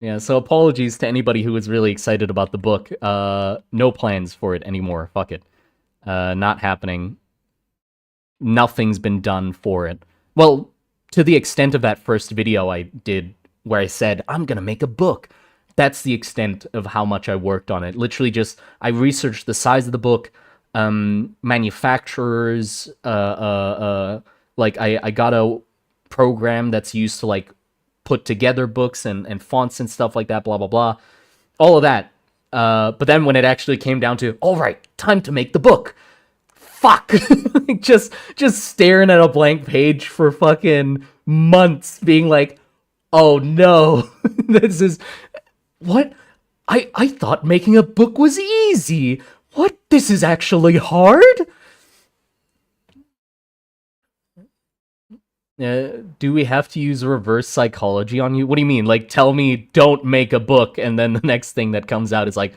Yeah, so apologies to anybody who was really excited about the book. No plans for it anymore. Fuck it. Not happening. Nothing's been done for it. Well, to the extent of that first video I did where I said, I'm gonna make a book. That's the extent of how much I worked on it. Literally just, I researched the size of the book, manufacturers, like I got a program that's used to like put together books and fonts and stuff like that, blah, blah, blah. All of that. But then when it actually came down to, all right, time to make the book. Fuck. just staring at a blank page for fucking months, being like, oh no, this is... What? I thought making a book was easy. What? This is actually hard? Do we have to use reverse psychology on you? What do you mean? Like, tell me don't make a book, and then the next thing that comes out is like,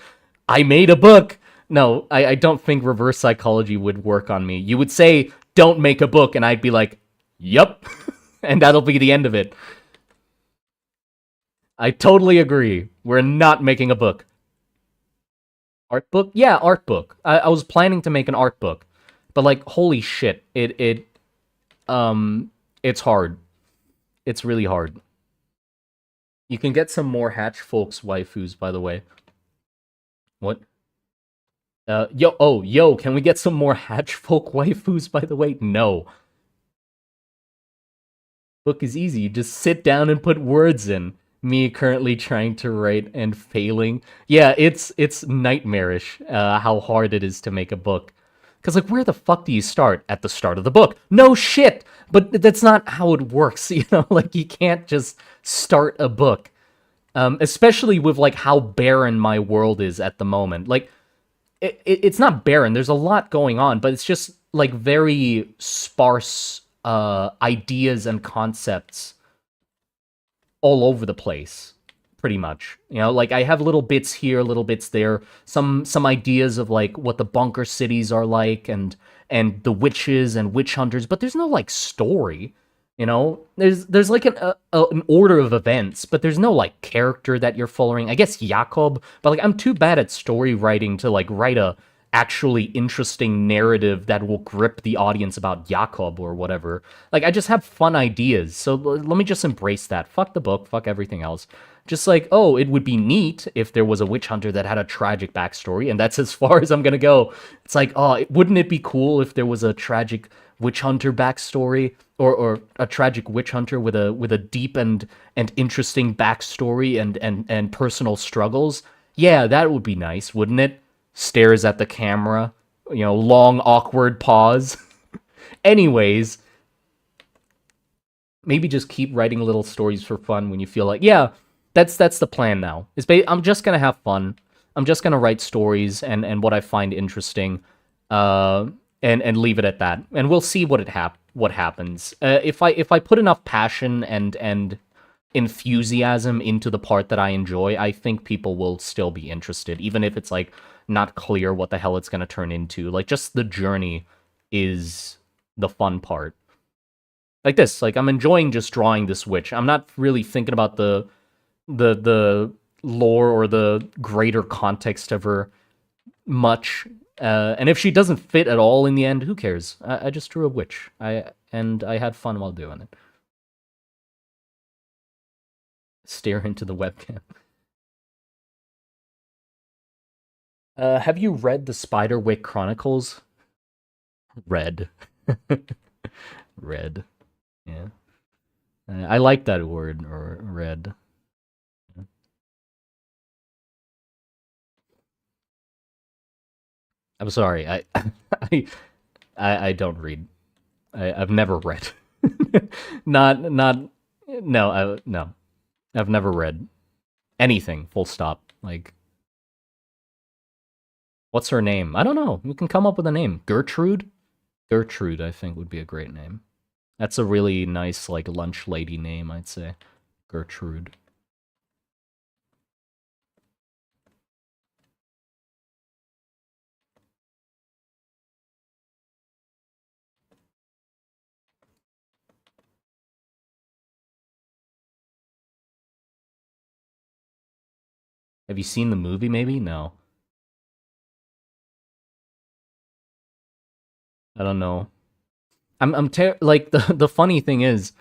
I made a book. No, I don't think reverse psychology would work on me. You would say, don't make a book, and I'd be like, yup. And that'll be the end of it. I totally agree. We're not making a book. Art book? Yeah, art book. I was planning to make an art book. But like, holy shit. It's hard. It's really hard. You can get some more Hatch Folks waifus, by the way. What? Yo, can we get some more Hatch Folk waifus, by the way? No. Book is easy. You just sit down and put words in. Me currently trying to write and failing. Yeah, it's nightmarish how hard it is to make a book. Because, like, where the fuck do you start? At the start of the book. No shit! But that's not how it works, you know? Like, you can't just start a book. Especially with, like, how barren my world is at the moment. Like, it's not barren. There's a lot going on, but it's just, like, very sparse ideas and concepts all over the place, pretty much. You know, like I have little bits here, little bits there, some ideas of like what the bunker cities are like and the witches and witch hunters, but there's no like story. You know, there's like an order of events, but there's no like character that you're following. I guess Jakob, but like I'm too bad at story writing to like write a actually interesting narrative that will grip the audience about Jakob or whatever. Like, I just have fun ideas, so let me just embrace that. Fuck the book, fuck everything else. Just like, oh, it would be neat if there was a witch hunter that had a tragic backstory, and that's as far as I'm gonna go. It's like, oh, wouldn't it be cool if there was a tragic witch hunter backstory, or a tragic witch hunter with a deep and interesting backstory and personal struggles? Yeah, that would be nice, wouldn't it? Stares at the camera, you know, long, awkward pause. Anyways, maybe just keep writing little stories for fun when you feel like, yeah, that's the plan now. I'm just gonna have fun. I'm just gonna write stories and what I find interesting, and leave it at that. And we'll see what happens. If I put enough passion and enthusiasm into the part that I enjoy, I think people will still be interested, even if it's like not clear what the hell it's gonna turn into. Like just the journey is the fun part. Like this, like I'm enjoying just drawing this witch. I'm not really thinking about the lore or the greater context of her much. And if she doesn't fit at all in the end, who cares? I just drew a witch. I had fun while doing it. Stare into the webcam. Have you read the Spiderwick Chronicles? Read. Read. Yeah. I like that word, or read. I'm sorry. I, I don't read. I've never read. not no. I've never read anything. Full stop. Like, what's her name? I don't know. You can come up with a name. Gertrude. Gertrude, I think, would be a great name. That's a really nice, like, lunch lady name, I'd say. Gertrude. Have you seen the movie, maybe? No. I don't know. Like, the funny thing is,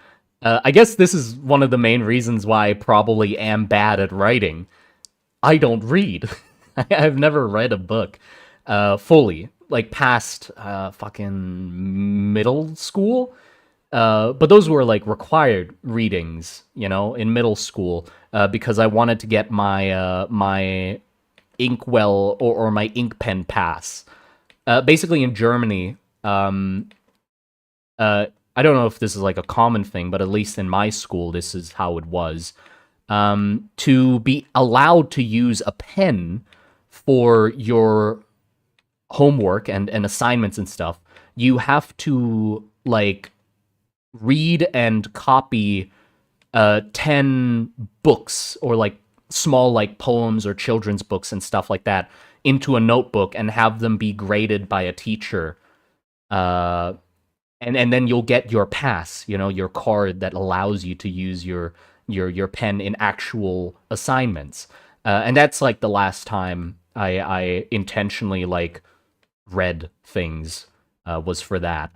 I guess this is one of the main reasons why I probably am bad at writing. I don't read. I've never read a book fully, like past fucking middle school. But those were like required readings, in middle school, because I wanted to get my inkwell or my ink pen pass. Basically, in Germany, I don't know if this is like a common thing, but at least in my school, this is how it was. To be allowed to use a pen for your homework and assignments and stuff, you have to like read and copy 10 books or like small like poems or children's books and stuff like that into a notebook and have them be graded by a teacher. And then you'll get your pass, your card that allows you to use your pen in actual assignments. And that's like the last time I intentionally like read things was for that.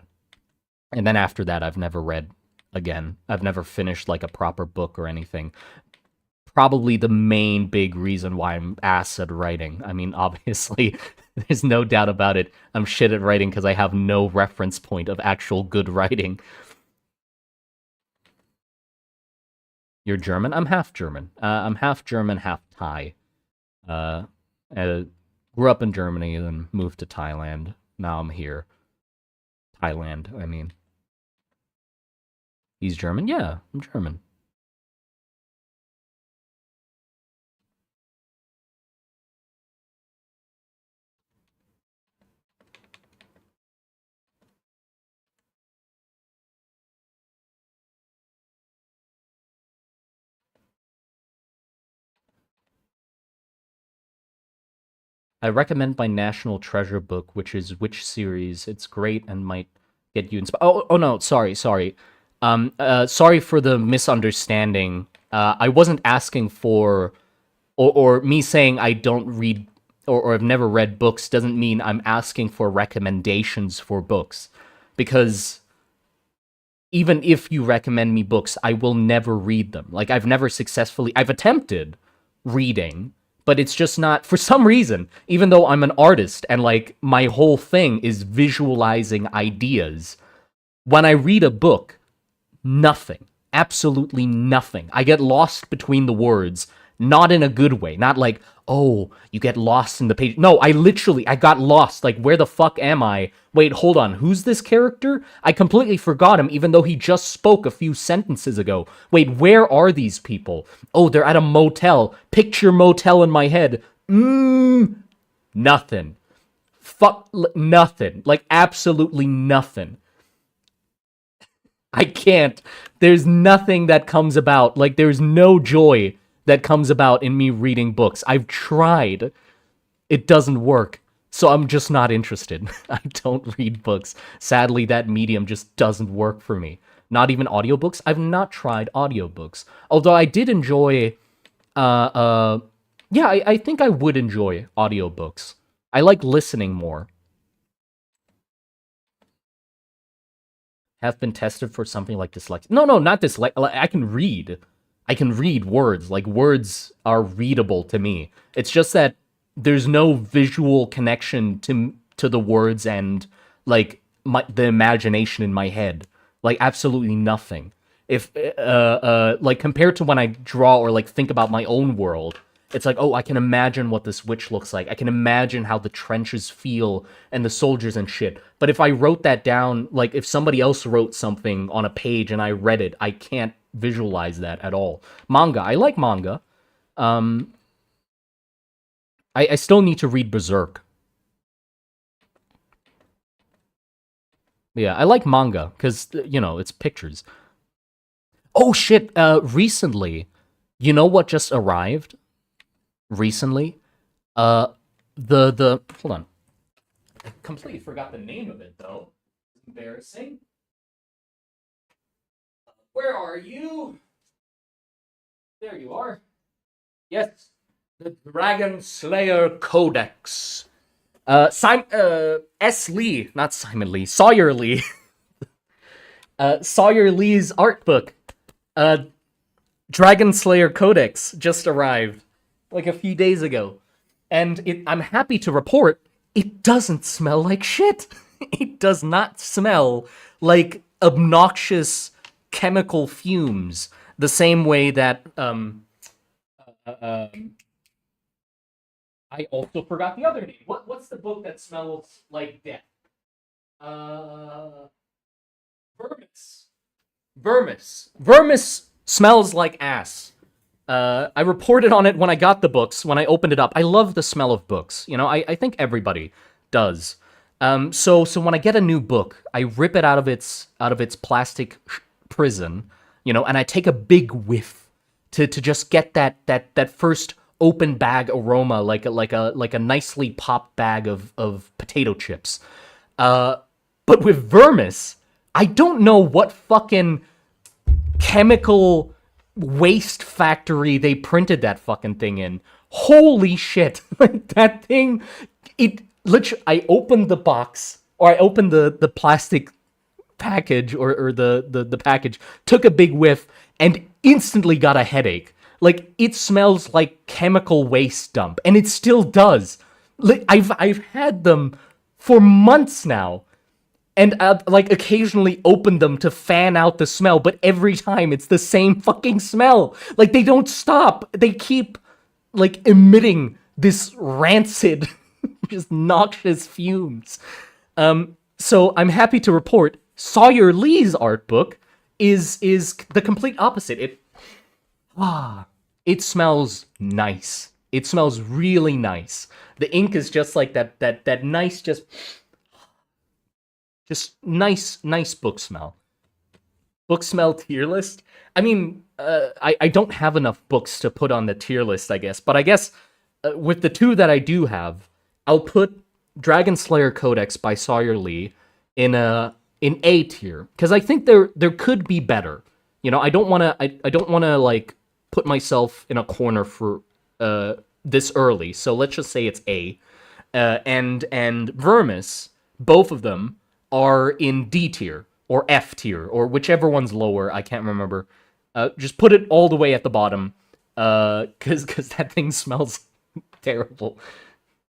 And then after that, I've never read again. I've never finished like a proper book or anything. Probably the main big reason why I'm ass at writing. I mean, obviously, there's no doubt about it. I'm shit at writing because I have no reference point of actual good writing. You're German? I'm half German. I'm half German, half Thai. Uh, Grew up in Germany, then moved to Thailand. Now I'm here. Thailand, I mean. He's German? Yeah, I'm German. I recommend my National Treasure book, which is Witch series. It's great and might get you inspired. Oh no, sorry. Sorry for the misunderstanding. I wasn't asking for, or me saying I don't read or I've never read books doesn't mean I'm asking for recommendations for books, because even if you recommend me books, I will never read them. Like I've attempted reading, but it's just not, for some reason, even though I'm an artist and like my whole thing is visualizing ideas, when I read a book, nothing. Absolutely nothing. I get lost between the words, not in a good way. Not like, oh, you get lost in the page. No, I got lost. Like, where the fuck am I? Wait, hold on. Who's this character? I completely forgot him, even though he just spoke a few sentences ago. Wait, where are these people? Oh, they're at a motel. Picture motel in my head. Nothing. Fuck, nothing. Like, absolutely nothing. I can't. There's nothing that comes about. Like, there's no joy that comes about in me reading books. I've tried. It doesn't work. So I'm just not interested. I don't read books. Sadly, that medium just doesn't work for me. Not even audiobooks. I've not tried audiobooks. Although I did enjoy yeah, I think I would enjoy audiobooks. I like listening more. Have been tested for something like dyslexia. No, no, not dyslexia. I can read. I can read words. Like, words are readable to me. It's just that there's no visual connection to the words and like the imagination in my head. Like, absolutely nothing. If like, compared to when I draw or like think about my own world, it's like, oh, I can imagine what this witch looks like. I can imagine how the trenches feel and the soldiers and shit. But if I wrote that down, like if somebody else wrote something on a page and I read it, I can't visualize that at all. Manga, I like manga. I still need to read Berserk. Yeah, I like manga because, you know, it's pictures. Oh shit, recently, you know what just arrived? Recently? Uh, hold on. I completely forgot the name of it, though. Embarrassing. Where are you? There you are. Yes, the Dragon Slayer Codex. S. Lee, not Simon Lee, Sawyer Lee. Sawyer Lee's art book. Dragon Slayer Codex just arrived like a few days ago. And I'm happy to report it doesn't smell like shit. It does not smell like obnoxious chemical fumes the same way that I also forgot the other name. What's the book that smells like death? Uh Vermis. Vermis smells like ass. I reported on it when I got the books, when I opened it up. I love the smell of books. You know, I think everybody does. So when I get a new book, I rip it out of its plastic prison, you know, and I take a big whiff to just get that first open bag aroma, like a nicely popped bag of potato chips. But with Vermis, I don't know what fucking chemical waste factory they printed that fucking thing in. Holy shit. Like, that thing, it literally, I opened the box, or I opened the plastic package, or the package, took a big whiff, and instantly got a headache. Like, it smells like chemical waste dump, and it still does. Like, I've had them for months now, and like occasionally open them to fan out the smell, but every time it's the same fucking smell. Like, they don't stop. They keep like emitting this rancid, just noxious fumes. So I'm happy to report Sawyer Lee's art book is the complete opposite. It smells nice. It smells really nice. The ink is just like that nice, just nice book smell. Book smell tier list. I mean, I don't have enough books to put on the tier list, I guess. But I guess with the two that I do have, I'll put Dragon Slayer Codex by Sawyer Lee in A tier, because I think there could be better. You know, I don't want to like put myself in a corner for this early. So let's just say it's A. And Vermis, both of them are in D tier or F tier or whichever one's lower. I can't remember. Just put it all the way at the bottom, because that thing smells terrible.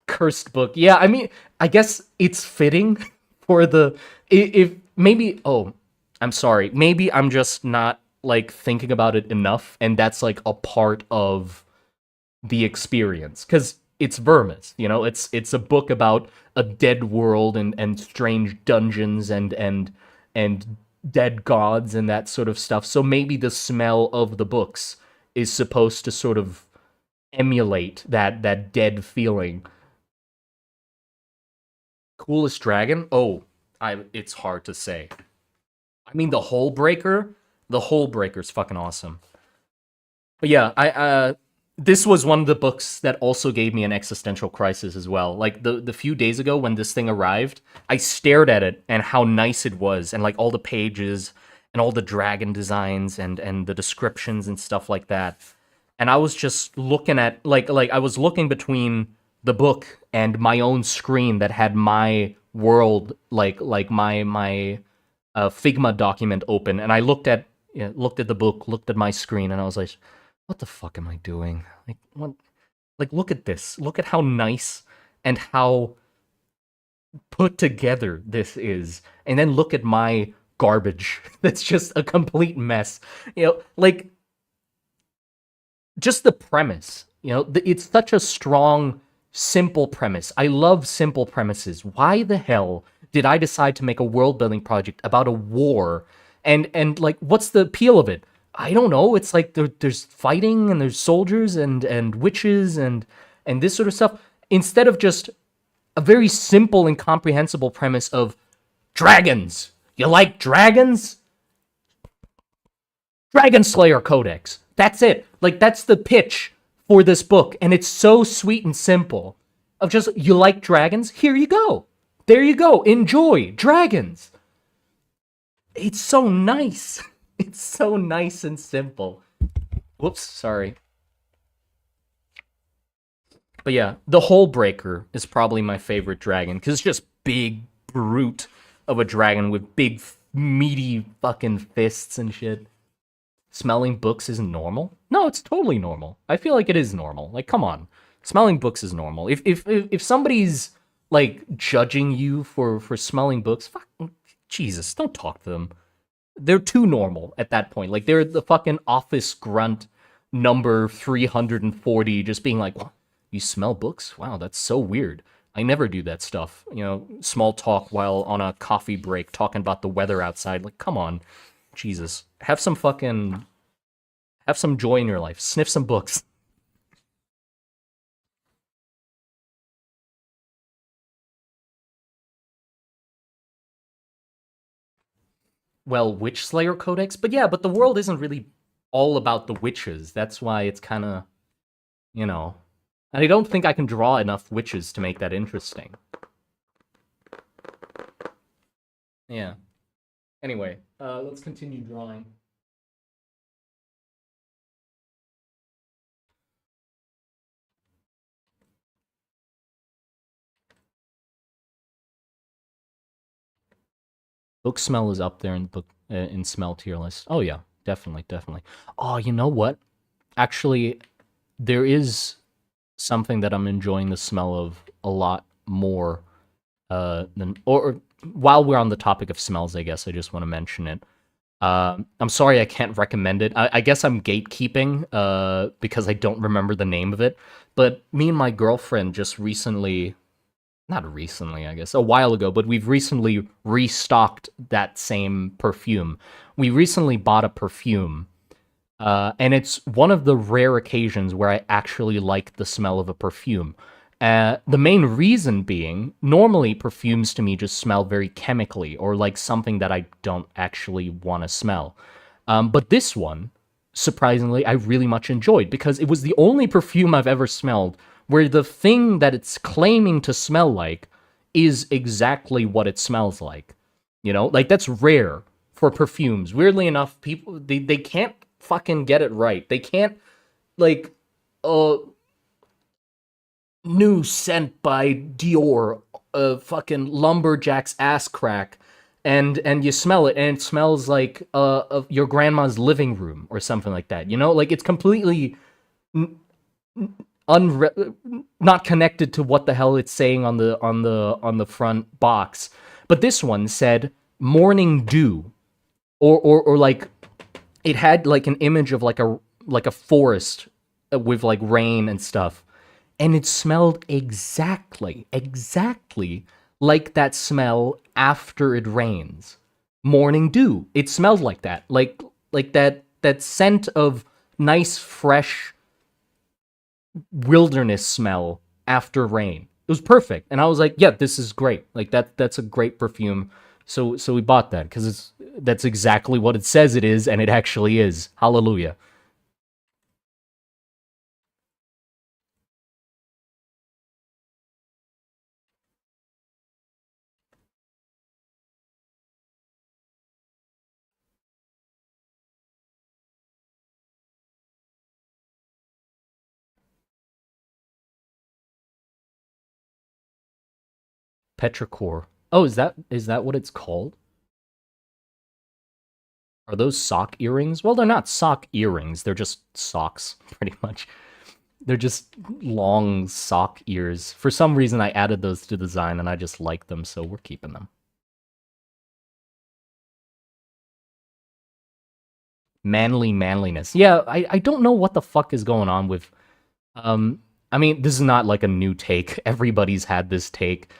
Cursed book. Yeah, I mean, I guess it's fitting for the if maybe. Oh, I'm sorry. Maybe I'm just not like thinking about it enough, and that's like a part of the experience, because it's Vermis, you know, it's a book about a dead world and strange dungeons and dead gods and that sort of stuff. So maybe the smell of the books is supposed to sort of emulate that dead feeling. Coolest dragon? Oh, it's hard to say. I mean, the whole breaker's fucking awesome. But yeah, I this was one of the books that also gave me an existential crisis as well. Like the few days ago when this thing arrived, I stared at it and how nice it was, and like all the pages and all the dragon designs and the descriptions and stuff like that. And I was just looking at like I was looking between the book and my own screen that had my world like my Figma document open, and I looked at the book, looked at my screen, and I was like, what the fuck am I doing? Like what? Like look at this. Look at how nice and how put together this is, and then look at my garbage. That's just a complete mess. Like just the premise. It's such a strong, simple premise. I love simple premises. Why the hell did I decide to make a world building project about a war? And like, what's the appeal of it? I don't know. It's like there's fighting and there's soldiers and witches and this sort of stuff. Instead of just a very simple and comprehensible premise of dragons. You like dragons? Dragon Slayer Codex. That's it. Like, that's the pitch for this book. And it's so sweet and simple. Of just, you like dragons? Here you go. There you go. Enjoy. Dragons. It's so nice. It's so nice and simple. Whoops, sorry. But yeah, the Hole Breaker is probably my favorite dragon. Because it's just big brute of a dragon with big, meaty fucking fists and shit. Smelling books isn't normal? No, it's totally normal. I feel like it is normal. Like, come on. Smelling books is normal. If somebody's, like, judging you for smelling books, fuck, Jesus, don't talk to them. They're too normal at that point. Like, they're the fucking office grunt number 340 just being like, you smell books? Wow, that's so weird. I never do that stuff. Small talk while on a coffee break talking about the weather outside. Like, come on. Jesus. Have some joy in your life. Sniff some books. Well, Witch Slayer Codex? But yeah, but the world isn't really all about the witches. That's why it's kind of, And I don't think I can draw enough witches to make that interesting. Yeah. Anyway, let's continue drawing. Book smell is up there in smell tier list. Oh yeah, definitely. Oh, you know what? Actually, there is something that I'm enjoying the smell of a lot more than or while we're on the topic of smells, I guess I just want to mention it. I'm sorry I can't recommend it. I guess I'm gatekeeping because I don't remember the name of it. But me and my girlfriend just recently, not recently, I guess, a while ago, but we've recently restocked that same perfume. We recently bought a perfume, and it's one of the rare occasions where I actually like the smell of a perfume. The main reason being, normally perfumes to me just smell very chemically or like something that I don't actually want to smell. But this one, surprisingly, I really much enjoyed because it was the only perfume I've ever smelled where the thing that it's claiming to smell like is exactly what it smells like. Like that's rare for perfumes. Weirdly enough, people, they can't fucking get it right. They can't, like, new scent by Dior, fucking lumberjack's ass crack, and you smell it, and it smells like of your grandma's living room or something like that. Like it's completely not connected to what the hell it's saying on the front box. But this one said morning dew, or like it had like an image of like a forest with like rain and stuff. And it smelled exactly like that smell after it rains. Morning dew. It smelled like that. Like that scent of nice, fresh wilderness smell after rain. It was perfect. And I was like, yeah, this is great. Like that's a great perfume. So we bought that because that's exactly what it says it is, and it actually is. Hallelujah. Petrichor. Oh, is that what it's called? Are those sock earrings? Well, they're not sock earrings. They're just socks, pretty much. They're just long sock ears. For some reason, I added those to the design, and I just like them, so we're keeping them. Manly manliness. Yeah, I don't know what the fuck is going on with... I mean, this is not like a new take. Everybody's had this take.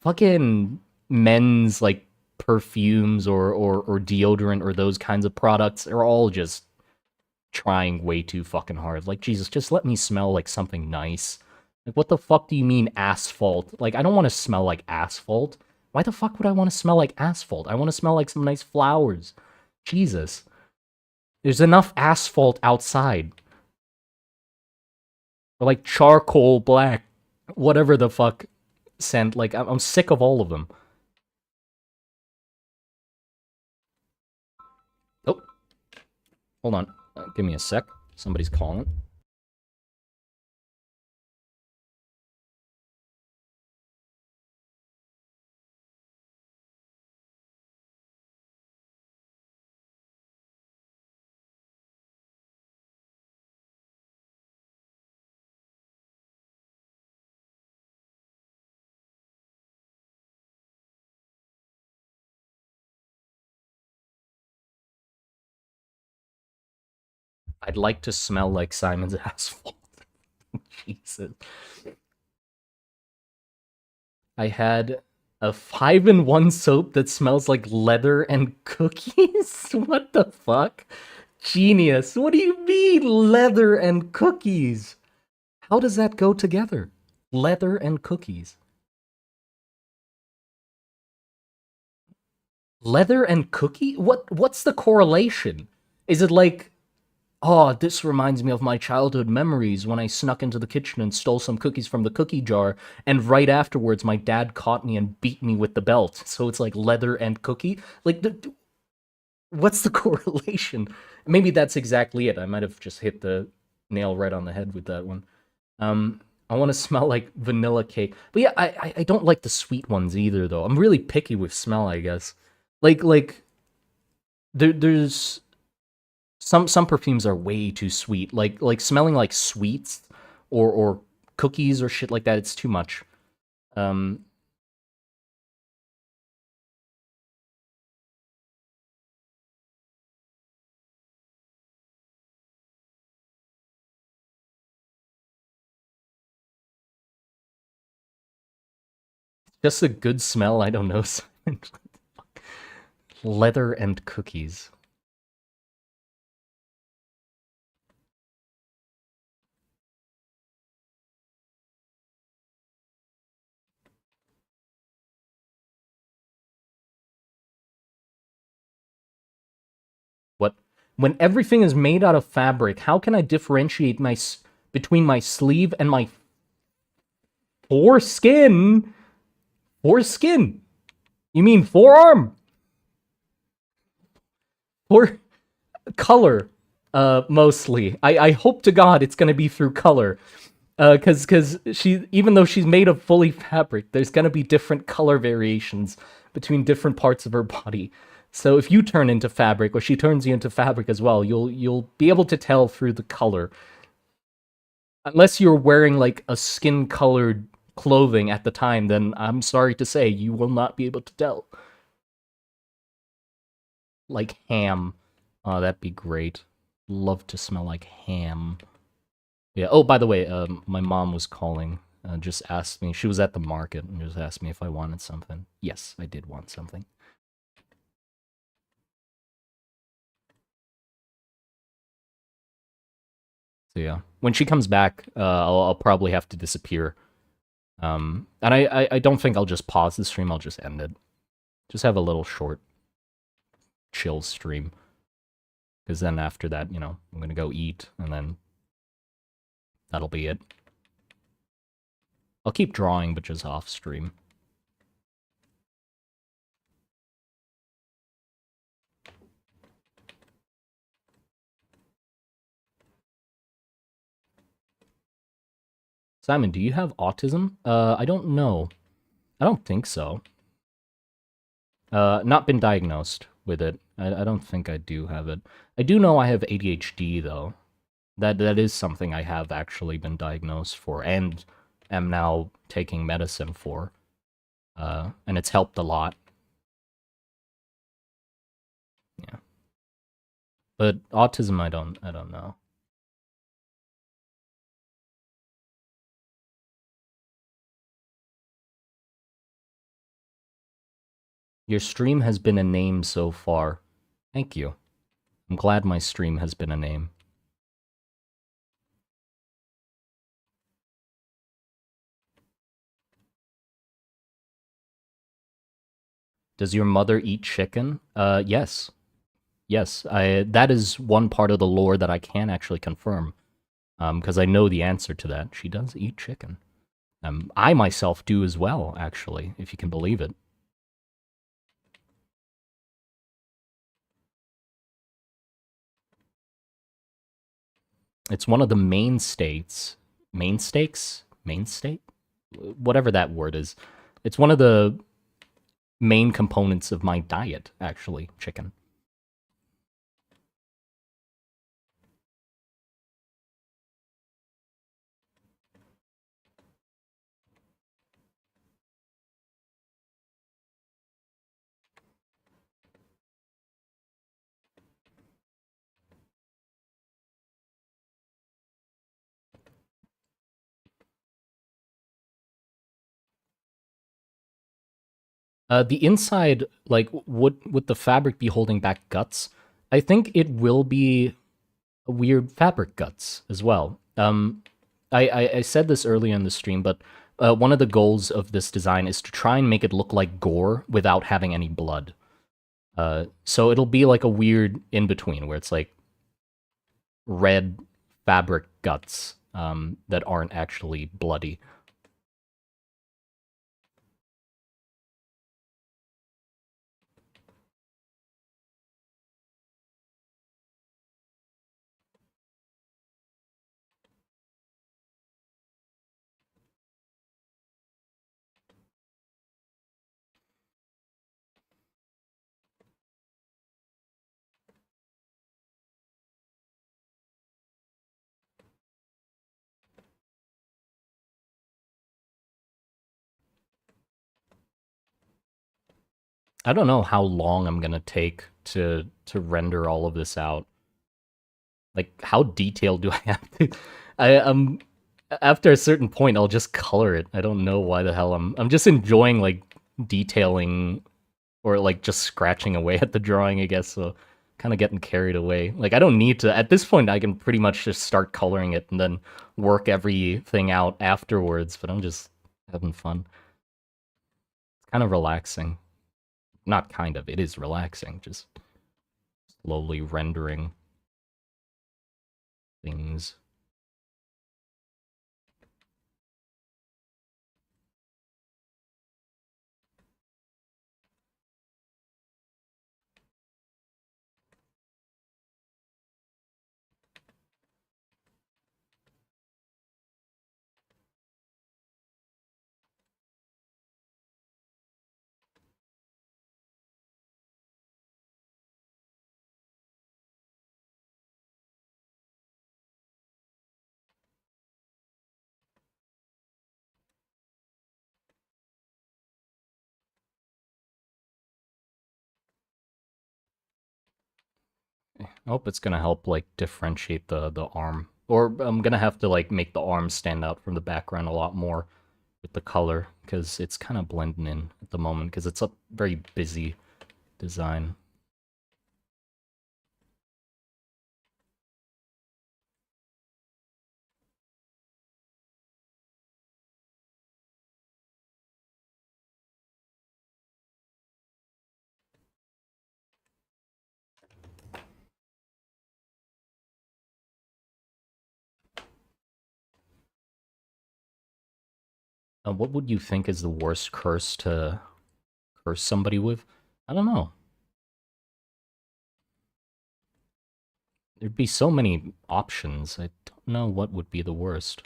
Fucking men's, like, perfumes or deodorant or those kinds of products are all just trying way too fucking hard. Like, Jesus, just let me smell like something nice. Like, what the fuck do you mean asphalt? Like, I don't want to smell like asphalt. Why the fuck would I want to smell like asphalt? I want to smell like some nice flowers. Jesus. There's enough asphalt outside. Or like charcoal black. Whatever the fuck scent. Like, I'm sick of all of them. Oh. Hold on. Give me a sec. Somebody's calling. I'd like to smell like Simon's asphalt. Jesus. I had a 5-in-1 soap that smells like leather and cookies? What the fuck? Genius. What do you mean, leather and cookies? How does that go together? Leather and cookies. Leather and cookie? What's the correlation? Is it like, oh, this reminds me of my childhood memories when I snuck into the kitchen and stole some cookies from the cookie jar, and right afterwards my dad caught me and beat me with the belt. So it's like leather and cookie? Like, what's the correlation? Maybe that's exactly it. I might have just hit the nail right on the head with that one. I want to smell like vanilla cake. But yeah, I don't like the sweet ones either, though. I'm really picky with smell, I guess. Like there's some perfumes are way too sweet. Like smelling like sweets or cookies or shit like that, it's too much. Just a good smell, I don't know. Leather and cookies. What? When everything is made out of fabric, how can I differentiate between my sleeve and my foreskin? Foreskin? You mean forearm? Or color, mostly. I hope to God it's gonna be through color. Cause she, even though she's made of fully fabric, there's gonna be different color variations between different parts of her body. So if you turn into fabric, or she turns you into fabric as well, you'll be able to tell through the color. Unless you're wearing like a skin-colored clothing at the time, then I'm sorry to say you will not be able to tell. Like ham. Oh, that'd be great. Love to smell like ham. Yeah. Oh, by the way, my mom was calling. Just asked me. She was at the market and just asked me if I wanted something. Yes, I did want something. So yeah, when she comes back, I'll probably have to disappear. And I don't think I'll just pause the stream. I'll just end it. Just have a little short chill stream. Because then after that, you know, I'm gonna go eat, and then that'll be it. I'll keep drawing, but just off stream. Simon, do you have autism? I don't know. I don't think so. Not been diagnosed with it. I don't think I do have it. I do know I have ADHD, though. That is something I have actually been diagnosed for, and am now taking medicine for. And it's helped a lot. Yeah. But autism, I don't know. Your stream has been a name so far. Thank you. I'm glad my stream has been a name. Does your mother eat chicken? Yes. Yes, that is one part of the lore that I can actually confirm. Because I know the answer to that. She does eat chicken. I myself do as well, actually, if you can believe it. It's one of the mainstay, whatever that word is. It's one of the main components of my diet, actually, chicken. The inside, like, would the fabric be holding back guts? I think it will be weird fabric guts as well. I said this earlier in the stream, but one of the goals of this design is to try and make it look like Gore without having any blood. So it'll be like a weird in between where it's like red fabric guts that aren't actually bloody. I don't know how long I'm gonna take to render all of this out. Like, how detailed do I have to? I after a certain point, I'll just color it. I don't know why the hell I'm just enjoying like detailing or like just scratching away at the drawing, I guess. So kind of getting carried away. Like I don't need to. At this point, I can pretty much just start coloring it and then work everything out afterwards. But I'm just having fun. It's kind of relaxing. Not kind of. It is relaxing. Just slowly rendering things. I hope it's gonna help like differentiate the arm. Or I'm gonna have to like make the arm stand out from the background a lot more with the color because it's kind of blending in at the moment because it's a very busy design. What would you think is the worst curse to curse somebody with? I don't know. There'd be so many options. I don't know what would be the worst.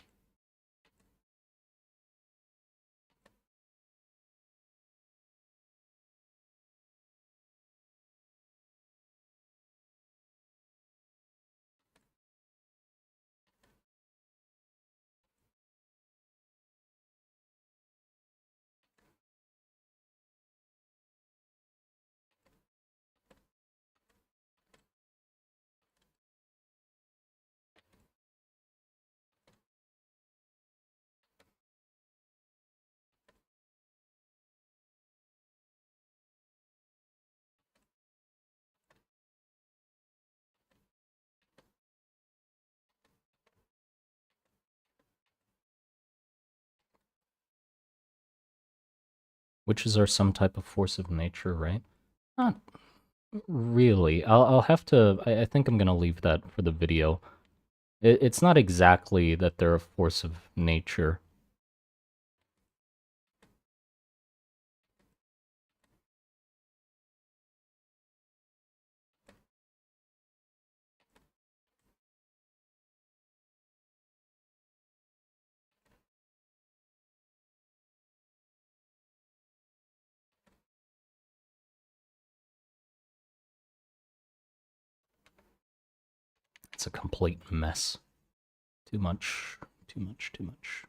Witches are some type of force of nature, right? Not really. I'll have to. I think I'm gonna leave that for the video. It's not exactly that they're a force of nature. It's a complete mess. Too much, too much, too much.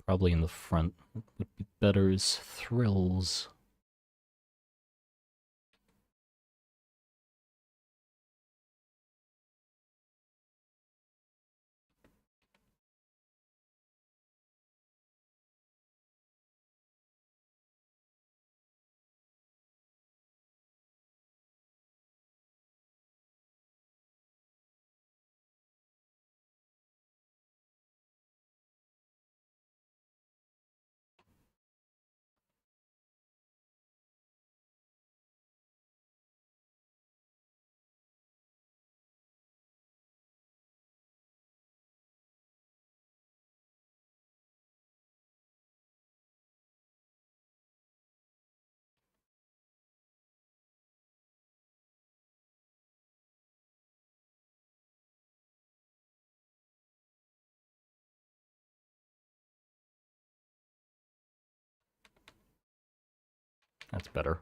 Probably in the front. What would be better is thrills. That's better.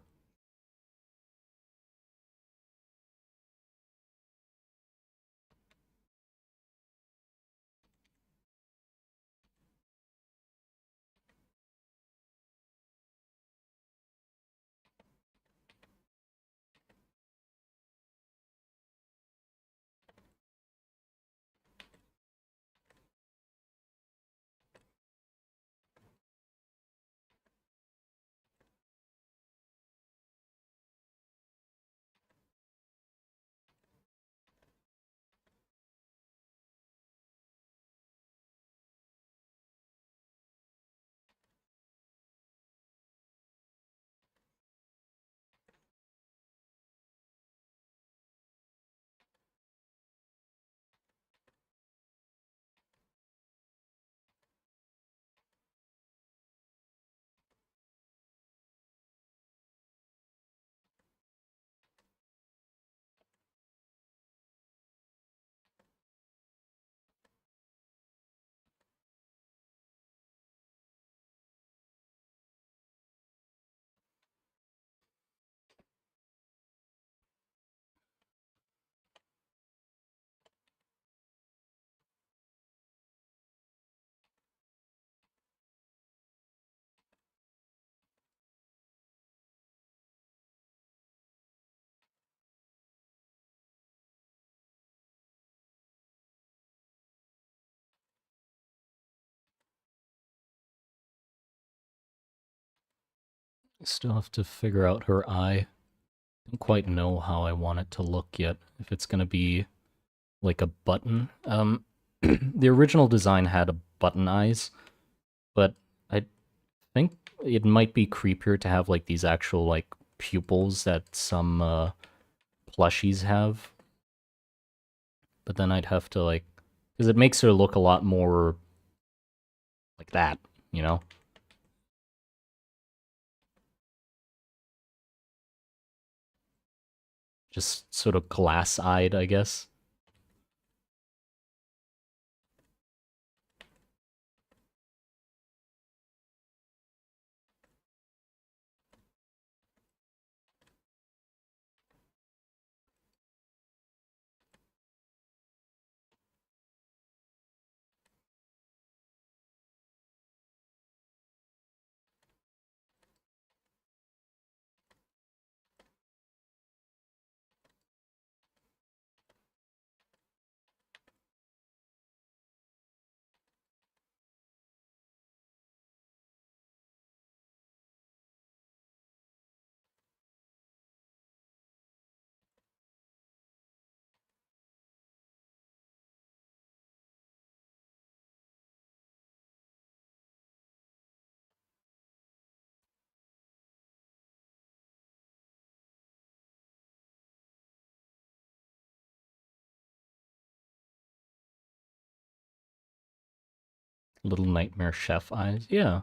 I still have to figure out her eye. Don't quite know how I want it to look yet. If it's gonna be like a button. The original design had a button eyes, but I think it might be creepier to have like these actual like pupils that some plushies have. but then I'd have to, like, because it makes her look a lot more like that, you know? Just sort of glass-eyed, I guess. Little nightmare chef eyes. Yeah.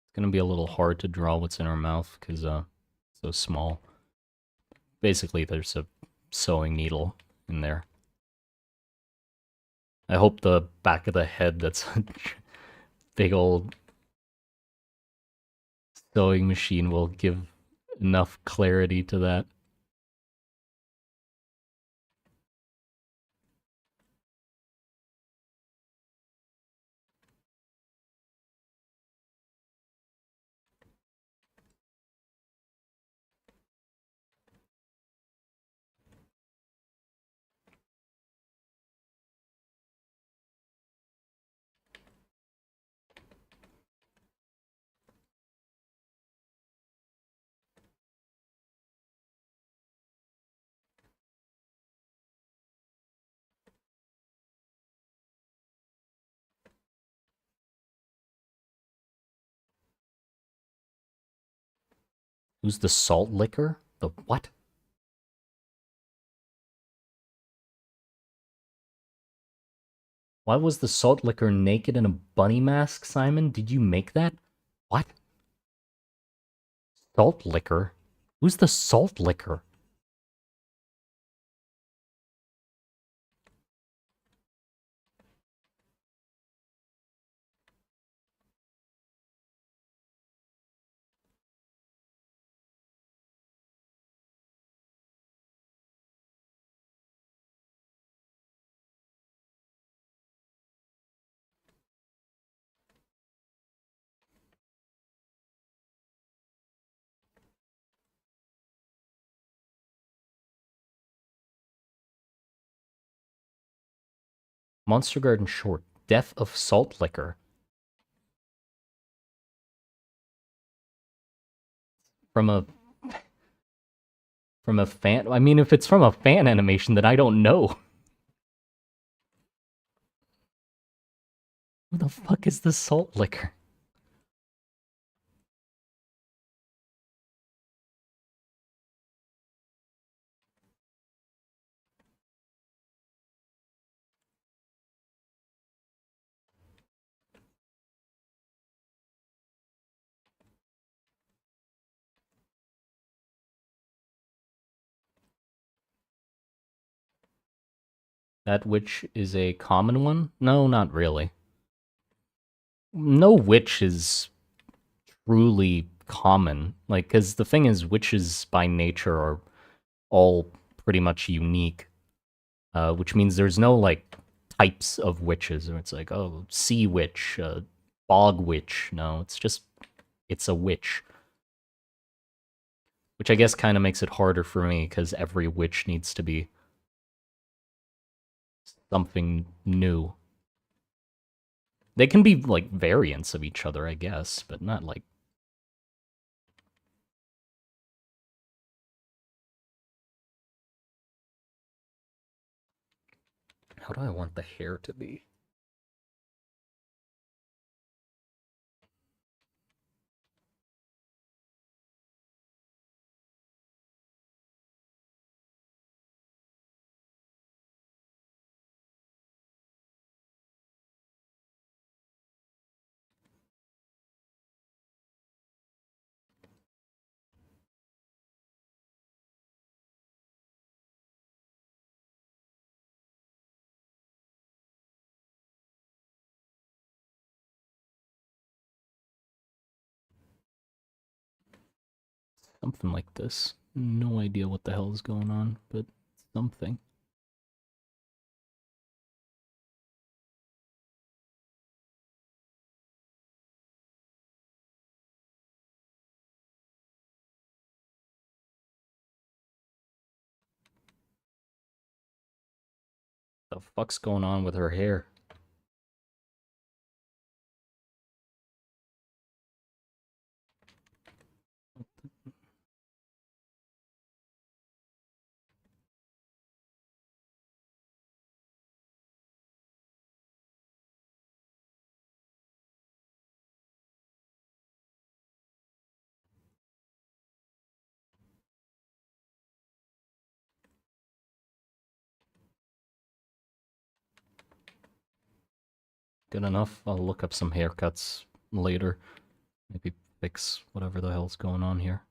It's gonna be a little hard to draw what's in her mouth, because, so small. Basically, there's a sewing needle in there. I hope the back of the head that's a big old sewing machine will give enough clarity to that. Who's the salt licker? The what? Why was the salt licker naked in a bunny mask, Simon? Did you make that? What? Salt licker? Who's the salt licker? Monster Garden short. Death of salt licker. From a fan. I mean, if it's from a fan animation, then I don't know. Who the fuck is the salt licker? That witch is a common one? No, not really. No witch is truly common. Like, because the thing is, witches by nature are all pretty much unique, which means there's no, like, types of witches. It's like, oh, sea witch, bog witch. No, it's a witch. Which I guess kind of makes it harder for me, because every witch needs to be something new. They can be, like, variants of each other, I guess, but not, like... How do I want the hair to be? Something like this. No idea what the hell is going on, but something. The fuck's going on with her hair? Good enough. I'll look up some haircuts later. Maybe fix whatever the hell's going on here.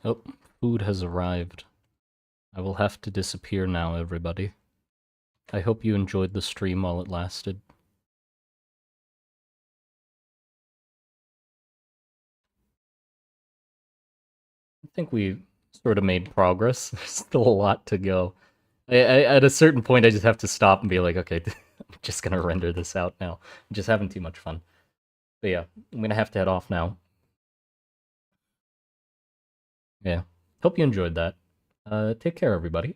Oh, food has arrived. I will have to disappear now, everybody. I hope you enjoyed the stream while it lasted. I think we sort of made progress. There's still a lot to go. At a certain point, I just have to stop and be like, okay, I'm just gonna render this out now. I'm just having too much fun. But yeah, I'm gonna have to head off now. Yeah. Hope you enjoyed that. Take care, everybody.